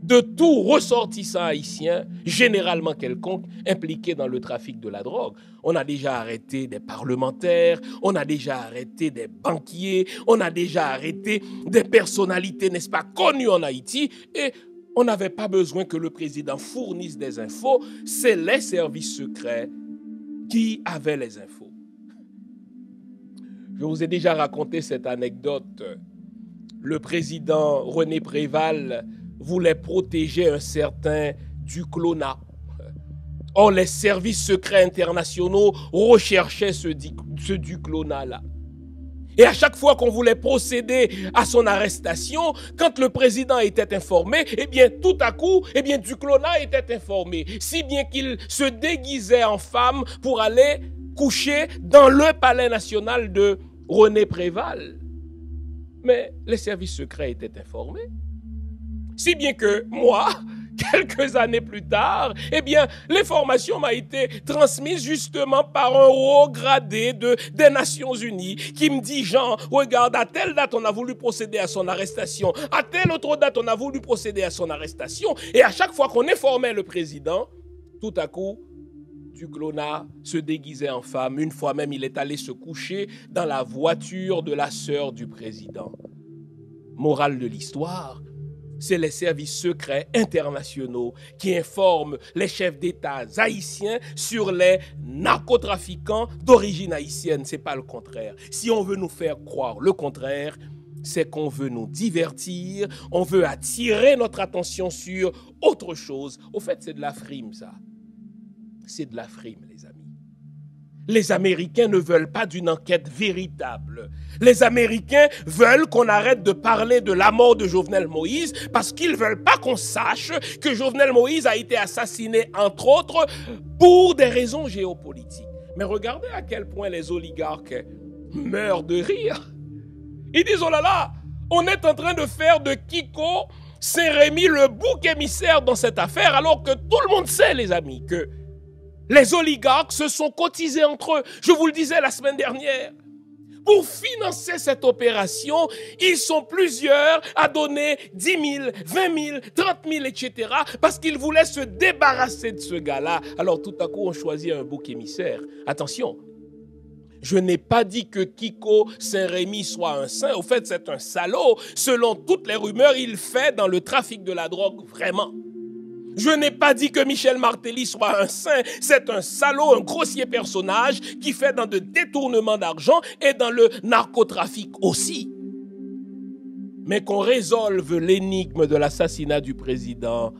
de tout ressortissant haïtien, généralement quelconque, impliqué dans le trafic de la drogue. On a déjà arrêté des parlementaires, on a déjà arrêté des banquiers, on a déjà arrêté des personnalités, n'est-ce pas, connues en Haïti, et on n'avait pas besoin que le président fournisse des infos, c'est les services secrets qui avaient les infos. Je vous ai déjà raconté cette anecdote. Le président René Préval voulait protéger un certain Duclona. Or, les services secrets internationaux recherchaient ce Duclona-là. Et à chaque fois qu'on voulait procéder à son arrestation, quand le président était informé, eh bien, tout à coup, eh bien, Duclona était informé. Si bien qu'il se déguisait en femme pour aller coucher dans le palais national de René Préval. Mais les services secrets étaient informés. Si bien que moi, quelques années plus tard, eh bien, l'information m'a été transmise justement par un haut gradé des Nations Unies qui me dit, Jean, regarde, à telle date, on a voulu procéder à son arrestation. À telle autre date, on a voulu procéder à son arrestation. Et à chaque fois qu'on informait le président, tout à coup, Duclona se déguisait en femme. Une fois même, il est allé se coucher dans la voiture de la sœur du président. Morale de l'histoire, c'est les services secrets internationaux qui informent les chefs d'État haïtiens sur les narcotrafiquants d'origine haïtienne. Ce n'est pas le contraire. Si on veut nous faire croire le contraire, c'est qu'on veut nous divertir, on veut attirer notre attention sur autre chose. Au fait, c'est de la frime, ça. C'est de la frime, les amis. Les Américains ne veulent pas d'une enquête véritable. Les Américains veulent qu'on arrête de parler de la mort de Jovenel Moïse parce qu'ils ne veulent pas qu'on sache que Jovenel Moïse a été assassiné, entre autres, pour des raisons géopolitiques. Mais regardez à quel point les oligarques meurent de rire. Ils disent, oh là là, on est en train de faire de Kiko Saint-Rémy le bouc émissaire dans cette affaire, alors que tout le monde sait, les amis, que les oligarques se sont cotisés entre eux. Je vous le disais la semaine dernière. Pour financer cette opération, ils sont plusieurs à donner 10 000, 20 000, 30 000, etc. parce qu'ils voulaient se débarrasser de ce gars-là. Alors tout à coup, on choisit un bouc émissaire. Attention, je n'ai pas dit que Kiko Saint-Rémy soit un saint. Au fait, c'est un salaud. Selon toutes les rumeurs, il fait dans le trafic de la drogue, vraiment. Je n'ai pas dit que Michel Martelly soit un saint. C'est un salaud, un grossier personnage qui fait dans de détournements d'argent et dans le narcotrafic aussi. Mais qu'on résolve l'énigme de l'assassinat du président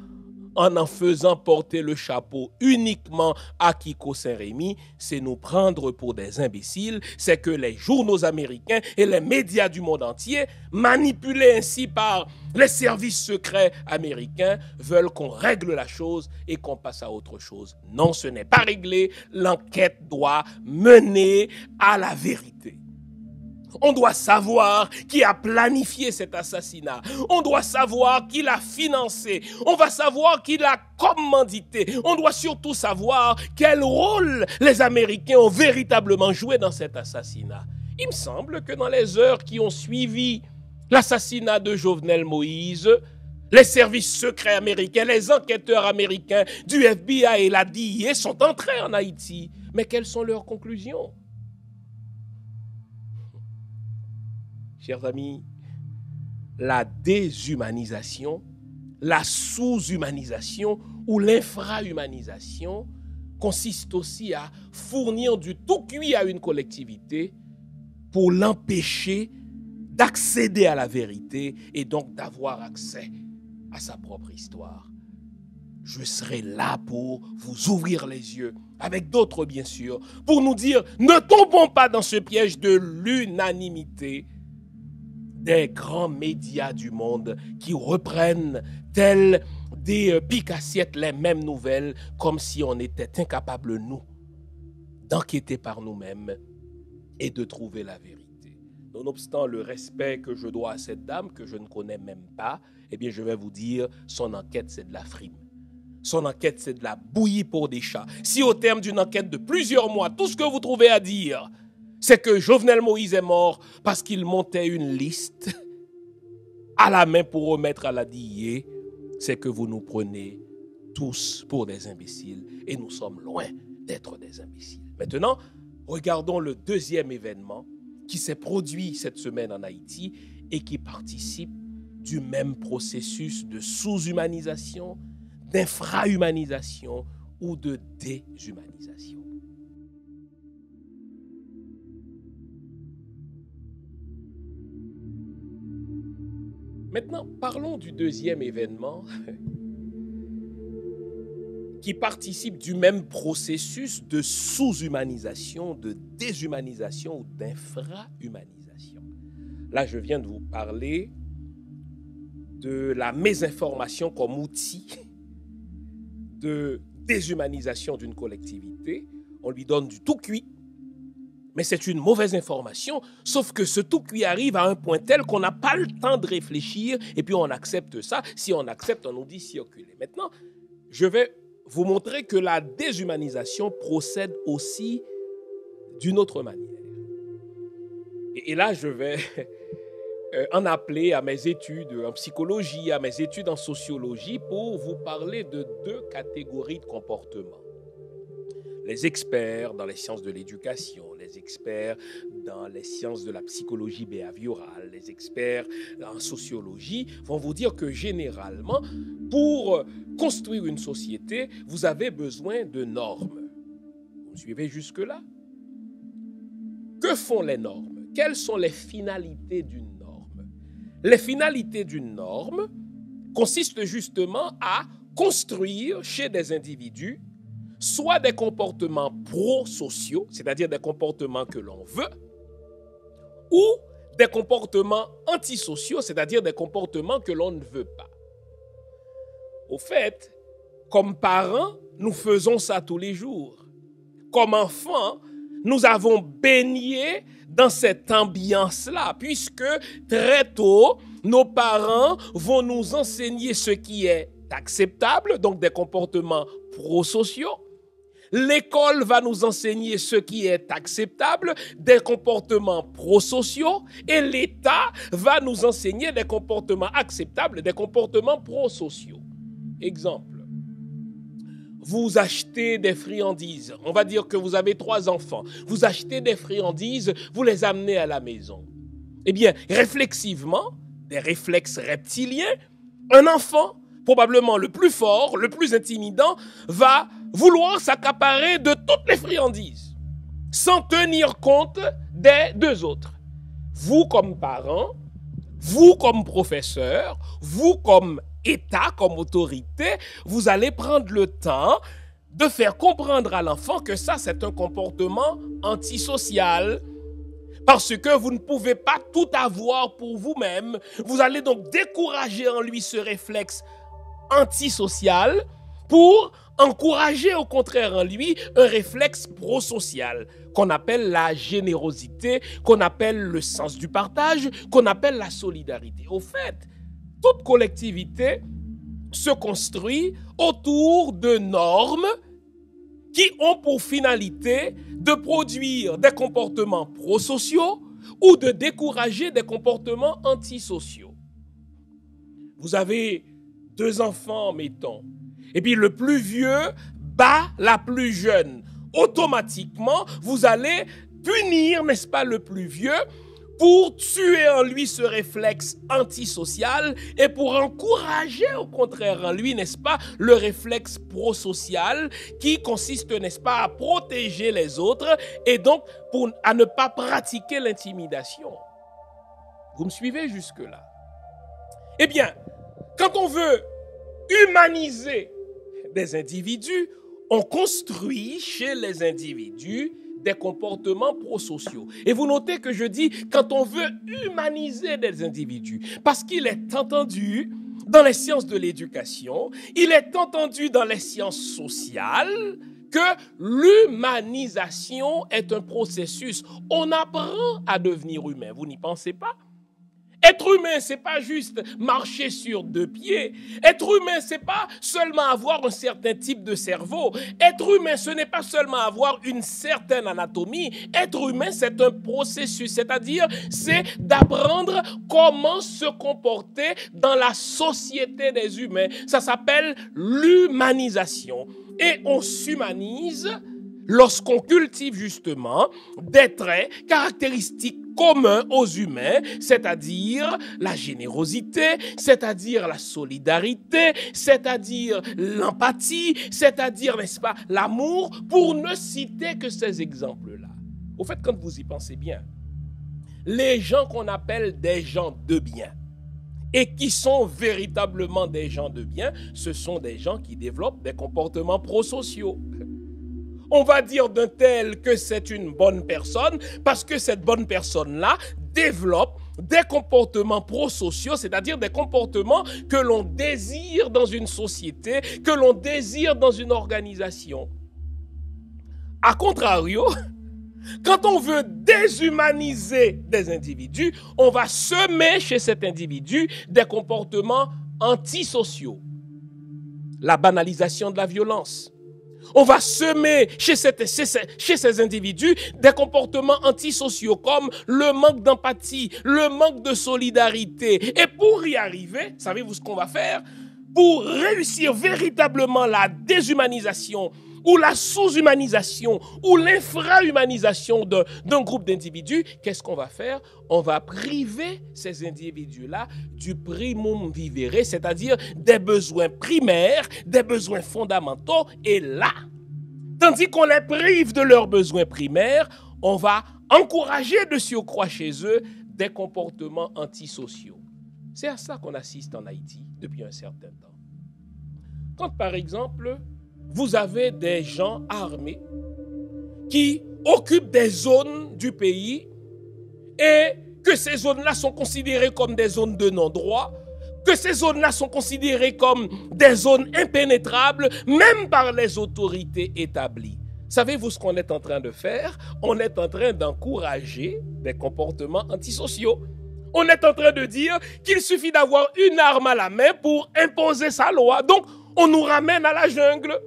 en faisant porter le chapeau uniquement à Kiko Saint-Rémy, c'est nous prendre pour des imbéciles. C'est que les journaux américains et les médias du monde entier, manipulés ainsi par les services secrets américains, veulent qu'on règle la chose et qu'on passe à autre chose. Non, ce n'est pas réglé. L'enquête doit mener à la vérité. On doit savoir qui a planifié cet assassinat. On doit savoir qui l'a financé. On va savoir qui l'a commandité. On doit surtout savoir quel rôle les Américains ont véritablement joué dans cet assassinat. Il me semble que dans les heures qui ont suivi l'assassinat de Jovenel Moïse, les services secrets américains, les enquêteurs américains du FBI et la DIA sont entrés en Haïti. Mais quelles sont leurs conclusions ? Chers amis, la déshumanisation, la sous-humanisation ou l'infrahumanisation consiste aussi à fournir du tout cuit à une collectivité pour l'empêcher d'accéder à la vérité et donc d'avoir accès à sa propre histoire. Je serai là pour vous ouvrir les yeux, avec d'autres bien sûr, pour nous dire, ne tombons pas dans ce piège de l'unanimité des grands médias du monde qui reprennent tels des piques-assiettes les mêmes nouvelles comme si on était incapables, nous, d'enquêter par nous-mêmes et de trouver la vérité. Nonobstant le respect que je dois à cette dame, que je ne connais même pas, eh bien je vais vous dire, son enquête c'est de la frime. Son enquête c'est de la bouillie pour des chats. Si au terme d'une enquête de plusieurs mois, tout ce que vous trouvez à dire, c'est que Jovenel Moïse est mort parce qu'il montait une liste à la main pour remettre à la DIA, c'est que vous nous prenez tous pour des imbéciles et nous sommes loin d'être des imbéciles. Maintenant, regardons le deuxième événement qui s'est produit cette semaine en Haïti et qui participe du même processus de sous-humanisation, d'infrahumanisation ou de déshumanisation. Maintenant, parlons du deuxième événement qui participe du même processus de sous-humanisation, de déshumanisation ou d'infrahumanisation. Là, je viens de vous parler de la mésinformation comme outil de déshumanisation d'une collectivité. On lui donne du tout cuit. Mais c'est une mauvaise information, sauf que ce tout cuit arrive à un point tel qu'on n'a pas le temps de réfléchir et puis on accepte ça. Si on accepte, on nous dit circuler. Maintenant, je vais vous montrer que la déshumanisation procède aussi d'une autre manière. Et là, je vais en appeler à mes études en psychologie, à mes études en sociologie pour vous parler de deux catégories de comportements. Les experts dans les sciences de l'éducation, les experts dans les sciences de la psychologie behaviorale, les experts en sociologie vont vous dire que généralement, pour construire une société, vous avez besoin de normes. Vous me suivez jusque-là? Que font les normes? Quelles sont les finalités d'une norme? Les finalités d'une norme consistent justement à construire chez des individus soit des comportements prosociaux, c'est-à-dire des comportements que l'on veut, ou des comportements antisociaux, c'est-à-dire des comportements que l'on ne veut pas. Au fait, comme parents, nous faisons ça tous les jours. Comme enfants, nous avons baigné dans cette ambiance-là, puisque très tôt, nos parents vont nous enseigner ce qui est acceptable, donc des comportements prosociaux. L'école va nous enseigner ce qui est acceptable, des comportements prosociaux, et l'État va nous enseigner des comportements acceptables, des comportements prosociaux. Exemple. Vous achetez des friandises. On va dire que vous avez 3 enfants. Vous achetez des friandises, vous les amenez à la maison. Eh bien, réflexivement, des réflexes reptiliens, un enfant, probablement le plus fort, le plus intimidant, va vouloir s'accaparer de toutes les friandises, sans tenir compte des 2 autres. Vous comme parent, vous comme professeur, vous comme État, comme autorité, vous allez prendre le temps de faire comprendre à l'enfant que ça, c'est un comportement antisocial. Parce que vous ne pouvez pas tout avoir pour vous-même. Vous allez donc décourager en lui ce réflexe antisocial pour encourager au contraire en lui un réflexe prosocial qu'on appelle la générosité, qu'on appelle le sens du partage, qu'on appelle la solidarité. Au fait, toute collectivité se construit autour de normes qui ont pour finalité de produire des comportements prosociaux ou de décourager des comportements antisociaux. Vous avez 2 enfants, mettons, et puis le plus vieux bat la plus jeune. Automatiquement, vous allez punir, n'est-ce pas, le plus vieux pour tuer en lui ce réflexe antisocial et pour encourager au contraire en lui, n'est-ce pas, le réflexe prosocial qui consiste, n'est-ce pas, à protéger les autres et donc à ne pas pratiquer l'intimidation. Vous me suivez jusque-là? Eh bien, quand on veut humaniser des individus, on construit chez les individus des comportements prosociaux. Et vous notez que je dis quand on veut humaniser des individus, parce qu'il est entendu dans les sciences de l'éducation, il est entendu dans les sciences sociales que l'humanisation est un processus. On apprend à devenir humain. Vous n'y pensez pas? Être humain, c'est pas juste marcher sur 2 pieds. Être humain, c'est pas seulement avoir un certain type de cerveau. Être humain, ce n'est pas seulement avoir une certaine anatomie. Être humain, c'est un processus, c'est-à-dire c'est d'apprendre comment se comporter dans la société des humains. Ça s'appelle l'humanisation. Et on s'humanise lorsqu'on cultive justement des traits caractéristiques communs aux humains, c'est-à-dire la générosité, c'est-à-dire la solidarité, c'est-à-dire l'empathie, c'est-à-dire, n'est-ce pas, l'amour, pour ne citer que ces exemples-là. Au fait, quand vous y pensez bien, les gens qu'on appelle des gens de bien et qui sont véritablement des gens de bien, ce sont des gens qui développent des comportements prosociaux. On va dire d'un tel que c'est une bonne personne parce que cette bonne personne-là développe des comportements prosociaux, c'est-à-dire des comportements que l'on désire dans une société, que l'on désire dans une organisation. A contrario, quand on veut déshumaniser des individus, on va semer chez cet individu des comportements antisociaux. La banalisation de la violence. On va semer chez ces individus des comportements antisociaux comme le manque d'empathie, le manque de solidarité. Et pour y arriver, savez-vous ce qu'on va faire? Pour réussir véritablement la déshumanisation ou la sous-humanisation ou l'infra-humanisation d'un groupe d'individus, qu'est-ce qu'on va faire? On va priver ces individus-là du primum vivere, c'est-à-dire des besoins primaires, des besoins fondamentaux. Et là, tandis qu'on les prive de leurs besoins primaires, on va encourager de surcroît chez eux des comportements antisociaux. C'est à ça qu'on assiste en Haïti depuis un certain temps. Quand, par exemple, vous avez des gens armés qui occupent des zones du pays et que ces zones-là sont considérées comme des zones de non-droit, que ces zones-là sont considérées comme des zones impénétrables, même par les autorités établies. Savez-vous ce qu'on est en train de faire? On est en train d'encourager des comportements antisociaux. On est en train de dire qu'il suffit d'avoir une arme à la main pour imposer sa loi. Donc, on nous ramène à la jungle.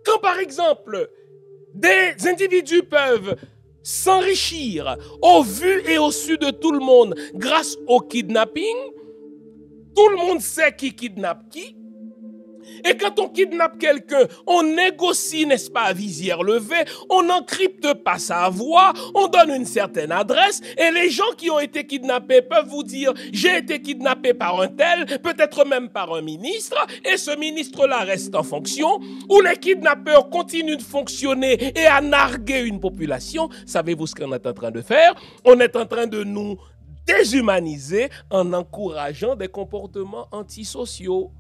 Quand, par exemple, des individus peuvent s'enrichir au vu et au su de tout le monde grâce au kidnapping, tout le monde sait qui kidnappe qui. Et quand on kidnappe quelqu'un, on négocie, n'est-ce pas, à visière levée, on n'encrypte pas sa voix, on donne une certaine adresse, et les gens qui ont été kidnappés peuvent vous dire « j'ai été kidnappé par un tel, peut-être même par un ministre, et ce ministre-là reste en fonction », ou les kidnappeurs continuent de fonctionner et à narguer une population. Savez-vous ce qu'on est en train de faire? On est en train de nous déshumaniser en encourageant des comportements antisociaux.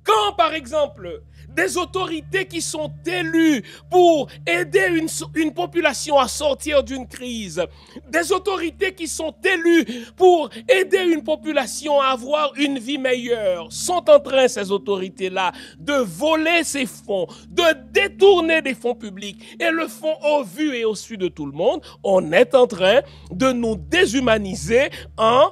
Quand, par exemple, des autorités qui sont élues pour aider une population à sortir d'une crise, des autorités qui sont élues pour aider une population à avoir une vie meilleure, sont en train, ces autorités-là, de voler ces fonds, de détourner des fonds publics et le font au vu et au su de tout le monde, on est en train de nous déshumaniser en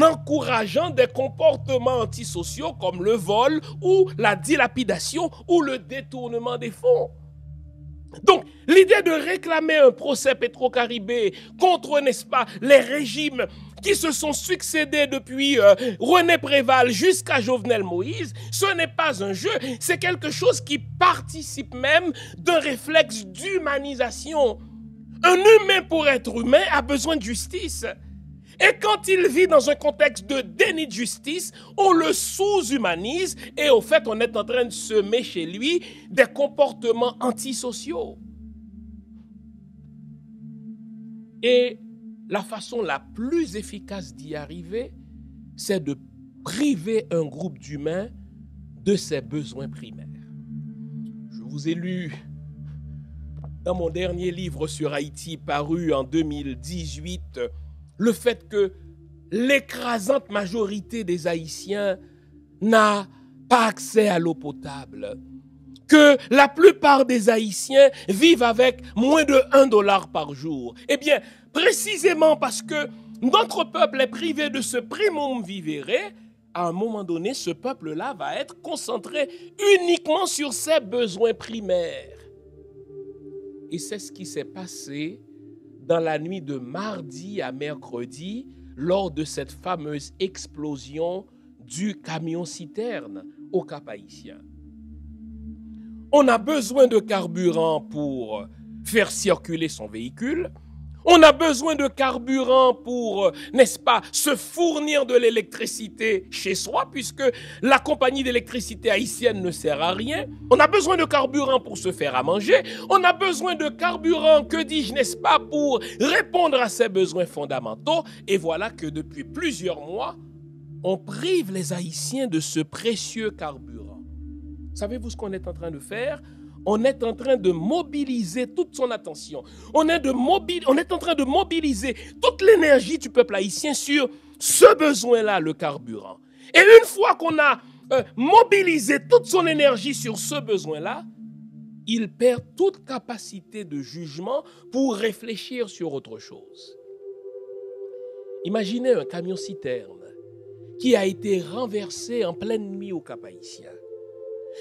encourageant des comportements antisociaux comme le vol ou la dilapidation ou le détournement des fonds. Donc, l'idée de réclamer un procès Petro-Caribé contre, n'est-ce pas, les régimes qui se sont succédés depuis René Préval jusqu'à Jovenel Moïse, ce n'est pas un jeu, c'est quelque chose qui participe même d'un réflexe d'humanisation. Un humain, pour être humain, a besoin de justice. Et quand il vit dans un contexte de déni de justice, on le sous-humanise et au fait, on est en train de semer chez lui des comportements antisociaux. Et la façon la plus efficace d'y arriver, c'est de priver un groupe d'humains de ses besoins primaires. Je vous ai lu dans mon dernier livre sur Haïti, paru en 2018, le fait que l'écrasante majorité des Haïtiens n'a pas accès à l'eau potable, que la plupart des Haïtiens vivent avec moins de $1 par jour. Eh bien, précisément parce que notre peuple est privé de ce primum vivere, à un moment donné, ce peuple-là va être concentré uniquement sur ses besoins primaires. Et c'est ce qui s'est passé dans la nuit de mardi à mercredi, lors de cette fameuse explosion du camion-citerne au Cap-Haïtien. On a besoin de carburant pour faire circuler son véhicule. On a besoin de carburant pour, n'est-ce pas, se fournir de l'électricité chez soi, puisque la compagnie d'électricité haïtienne ne sert à rien. On a besoin de carburant pour se faire à manger. On a besoin de carburant, que dis-je, n'est-ce pas, pour répondre à ses besoins fondamentaux. Et voilà que depuis plusieurs mois, on prive les Haïtiens de ce précieux carburant. Savez-vous ce qu'on est en train de faire? On est en train de mobiliser toute son attention. On est en train de mobiliser toute l'énergie du peuple haïtien sur ce besoin-là, le carburant. Et une fois qu'on a mobilisé toute son énergie sur ce besoin-là, il perd toute capacité de jugement pour réfléchir sur autre chose. Imaginez un camion-citerne qui a été renversé en pleine nuit au Cap-Haïtien.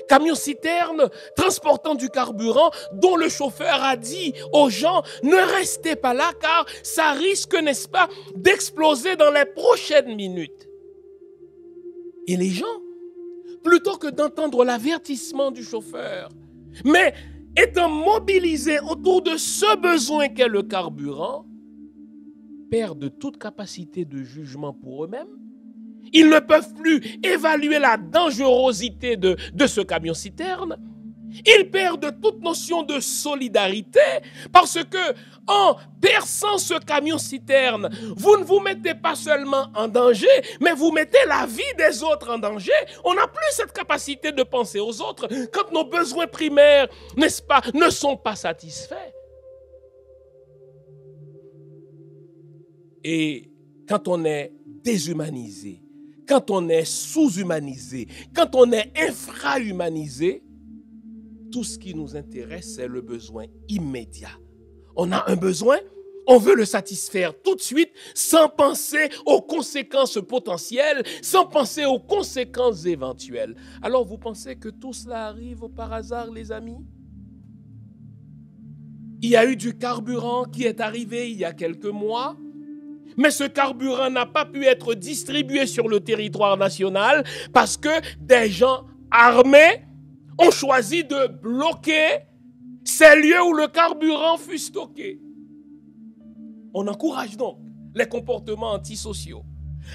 Camion-citerne transportant du carburant dont le chauffeur a dit aux gens « Ne restez pas là car ça risque, n'est-ce pas, d'exploser dans les prochaines minutes. » Et les gens, plutôt que d'entendre l'avertissement du chauffeur, mais étant mobilisés autour de ce besoin qu'est le carburant, perdent toute capacité de jugement pour eux-mêmes. Ils ne peuvent plus évaluer la dangerosité de ce camion-citerne. Ils perdent toute notion de solidarité parce que en perçant ce camion-citerne, vous ne vous mettez pas seulement en danger, mais vous mettez la vie des autres en danger. On n'a plus cette capacité de penser aux autres quand nos besoins primaires, n'est-ce pas, ne sont pas satisfaits. Et quand on est déshumanisé, quand on est sous-humanisé, quand on est infra-humanisé, tout ce qui nous intéresse, c'est le besoin immédiat. On a un besoin, on veut le satisfaire tout de suite, sans penser aux conséquences potentielles, sans penser aux conséquences éventuelles. Alors, vous pensez que tout cela arrive par hasard, les amis? Il y a eu du carburant qui est arrivé il y a quelques mois, mais ce carburant n'a pas pu être distribué sur le territoire national parce que des gens armés ont choisi de bloquer ces lieux où le carburant fut stocké. On encourage donc les comportements antisociaux.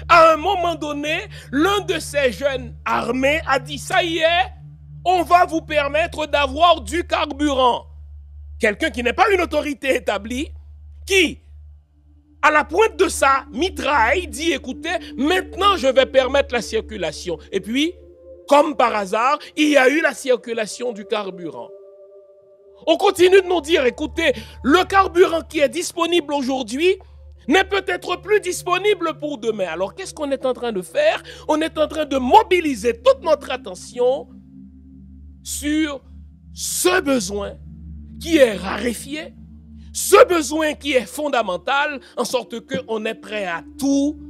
À un moment donné, l'un de ces jeunes armés a dit « Ça y est, on va vous permettre d'avoir du carburant ». Quelqu'un qui n'est pas une autorité établie, qui, à la pointe de sa mitraille, dit « Écoutez, maintenant je vais permettre la circulation ». Et puis, comme par hasard, il y a eu la circulation du carburant. On continue de nous dire, écoutez, le carburant qui est disponible aujourd'hui n'est peut-être plus disponible pour demain. Alors, qu'est-ce qu'on est en train de faire? On est en train de mobiliser toute notre attention sur ce besoin qui est raréfié, ce besoin qui est fondamental, en sorte qu'on est prêt à tout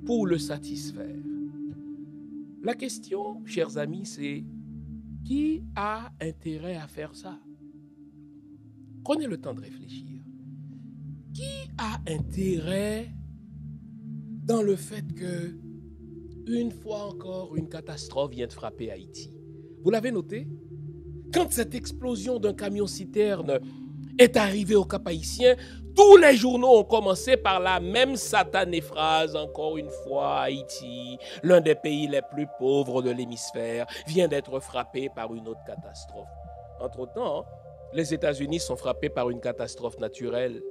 pour le satisfaire. La question, chers amis, c'est qui a intérêt à faire ça? Prenez le temps de réfléchir. Qui a intérêt dans le fait que, une fois encore, une catastrophe vient de frapper Haïti? Vous l'avez noté? Quand cette explosion d'un camion-citerne est arrivée au Cap-Haïtien, tous les journaux ont commencé par la même satanée phrase, encore une fois, Haïti, l'un des pays les plus pauvres de l'hémisphère, vient d'être frappé par une autre catastrophe. Entre-temps, les États-Unis sont frappés par une catastrophe naturelle.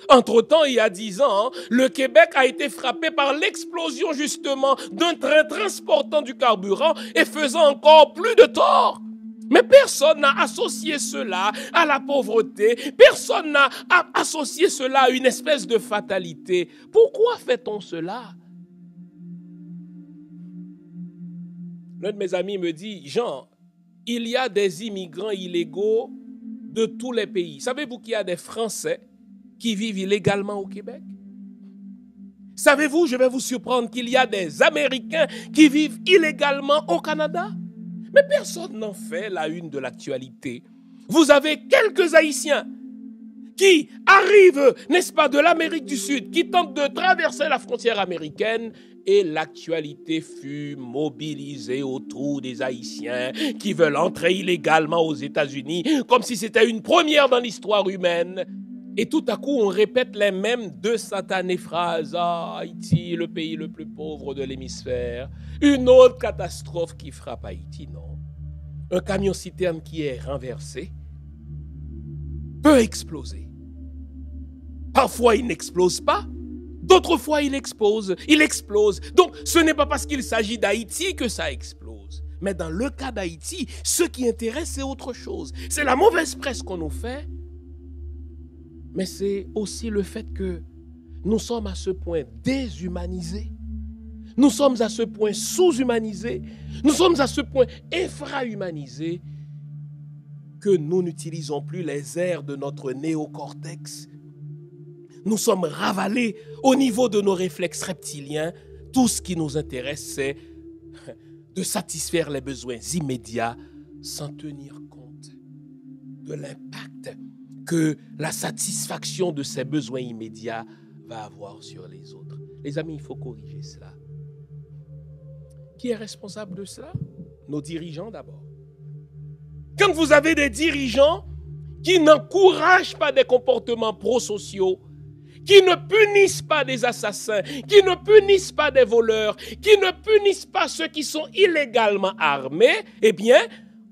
Entre-temps, il y a 10 ans, le Québec a été frappé par l'explosion justement d'un train transportant du carburant et faisant encore plus de tort. Mais personne n'a associé cela à la pauvreté. Personne n'a associé cela à une espèce de fatalité. Pourquoi fait-on cela? L'un de mes amis me dit, Jean, il y a des immigrants illégaux de tous les pays. Savez-vous qu'il y a des Français qui vivent illégalement au Québec? Savez-vous, je vais vous surprendre, qu'il y a des Américains qui vivent illégalement au Canada? Mais personne n'en fait la une de l'actualité. Vous avez quelques Haïtiens qui arrivent, n'est-ce pas, de l'Amérique du Sud, qui tentent de traverser la frontière américaine, et l'actualité fut mobilisée autour des Haïtiens qui veulent entrer illégalement aux États-Unis, comme si c'était une première dans l'histoire humaine. Et tout à coup, on répète les mêmes deux satanées phrases. Ah, Haïti, le pays le plus pauvre de l'hémisphère. Une autre catastrophe qui frappe Haïti, non. Un camion-citerne qui est renversé peut exploser. Parfois, il n'explose pas. D'autres fois, il explose. Donc, ce n'est pas parce qu'il s'agit d'Haïti que ça explose. Mais dans le cas d'Haïti, ce qui intéresse, c'est autre chose. C'est la mauvaise presse qu'on nous fait. Mais c'est aussi le fait que nous sommes à ce point déshumanisés. Nous sommes à ce point sous-humanisés. Nous sommes à ce point infra-humanisés que nous n'utilisons plus les aires de notre néocortex. Nous sommes ravalés au niveau de nos réflexes reptiliens. Tout ce qui nous intéresse, c'est de satisfaire les besoins immédiats sans tenir compte de l'impact que la satisfaction de ces besoins immédiats va avoir sur les autres. Les amis, il faut corriger cela. Qui est responsable de cela? Nos dirigeants d'abord. Quand vous avez des dirigeants qui n'encouragent pas des comportements prosociaux, qui ne punissent pas des assassins, qui ne punissent pas des voleurs, qui ne punissent pas ceux qui sont illégalement armés, eh bien,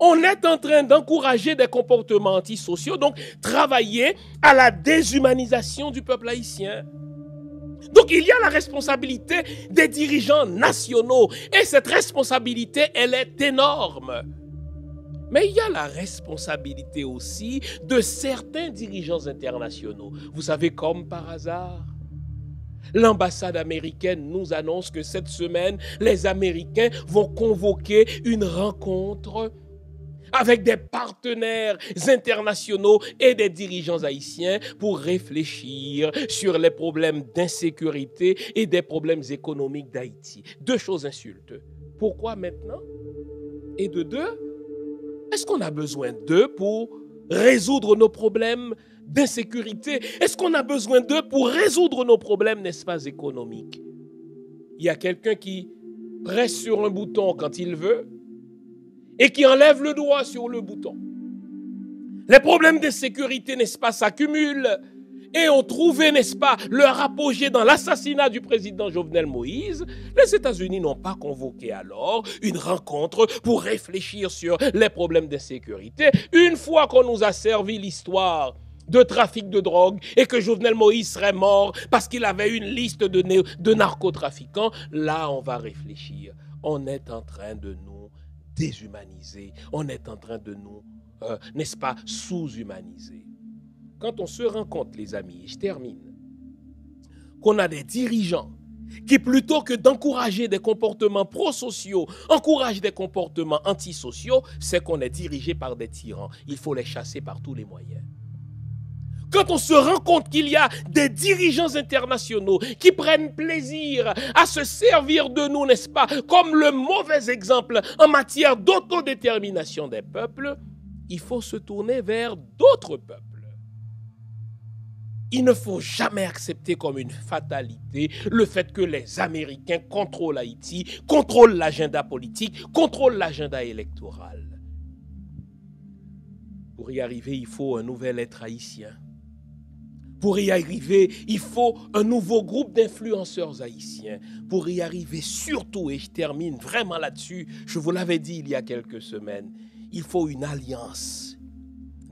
On est en train d'encourager des comportements antisociaux, donc travailler à la déshumanisation du peuple haïtien. Donc il y a la responsabilité des dirigeants nationaux et cette responsabilité, elle est énorme. Mais il y a la responsabilité aussi de certains dirigeants internationaux. Vous savez, comme par hasard, l'ambassade américaine nous annonce que cette semaine, les Américains vont convoquer une rencontre avec des partenaires internationaux et des dirigeants haïtiens pour réfléchir sur les problèmes d'insécurité et des problèmes économiques d'Haïti. Deux choses insultent. Pourquoi maintenant? Et de deux, est-ce qu'on a besoin d'eux pour résoudre nos problèmes d'insécurité? Est-ce qu'on a besoin d'eux pour résoudre nos problèmes, n'est-ce pas, économiques? Il y a quelqu'un qui presse sur un bouton quand il veut et qui enlève le doigt sur le bouton. Les problèmes d'insécurité, n'est-ce pas, s'accumulent et ont trouvé, n'est-ce pas, leur apogée dans l'assassinat du président Jovenel Moïse. Les États-Unis n'ont pas convoqué alors une rencontre pour réfléchir sur les problèmes d'insécurité. Une fois qu'on nous a servi l'histoire de trafic de drogue et que Jovenel Moïse serait mort parce qu'il avait une liste de narcotrafiquants, là on va réfléchir. On est en train de nous déshumaniser, on est en train de nous, n'est-ce pas, sous-humaniser. Quand on se rend compte, les amis, et je termine, qu'on a des dirigeants qui, plutôt que d'encourager des comportements prosociaux, encouragent des comportements antisociaux, c'est qu'on est dirigé par des tyrans. Il faut les chasser par tous les moyens. Quand on se rend compte qu'il y a des dirigeants internationaux qui prennent plaisir à se servir de nous, n'est-ce pas, comme le mauvais exemple en matière d'autodétermination des peuples, il faut se tourner vers d'autres peuples. Il ne faut jamais accepter comme une fatalité le fait que les Américains contrôlent Haïti, contrôlent l'agenda politique, contrôlent l'agenda électoral. Pour y arriver, il faut un nouvel être haïtien. Pour y arriver, il faut un nouveau groupe d'influenceurs haïtiens. Pour y arriver, surtout, et je termine vraiment là-dessus, je vous l'avais dit il y a quelques semaines, il faut une alliance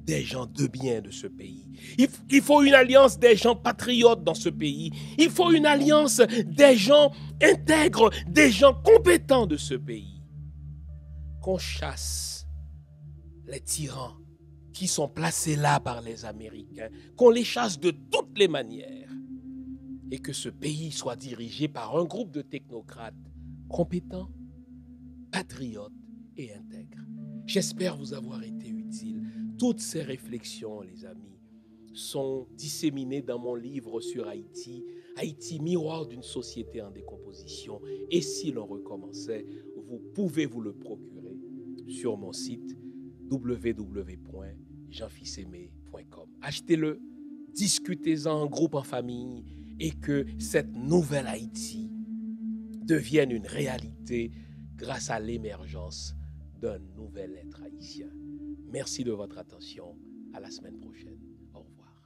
des gens de bien de ce pays. Il faut une alliance des gens patriotes dans ce pays. Il faut une alliance des gens intègres, des gens compétents de ce pays. Qu'on chasse les tyrans qui sont placés là par les Américains, qu'on les chasse de toutes les manières et que ce pays soit dirigé par un groupe de technocrates compétents, patriotes et intègres. J'espère vous avoir été utile. Toutes ces réflexions, les amis, sont disséminées dans mon livre sur Haïti, Haïti, miroir d'une société en décomposition. Et si l'on recommençait, vous pouvez vous le procurer sur mon site www.jeanfilsaimé.com. Achetez-le, discutez-en en groupe, en famille, et que cette nouvelle Haïti devienne une réalité grâce à l'émergence d'un nouvel être haïtien. Merci de votre attention. À la semaine prochaine. Au revoir.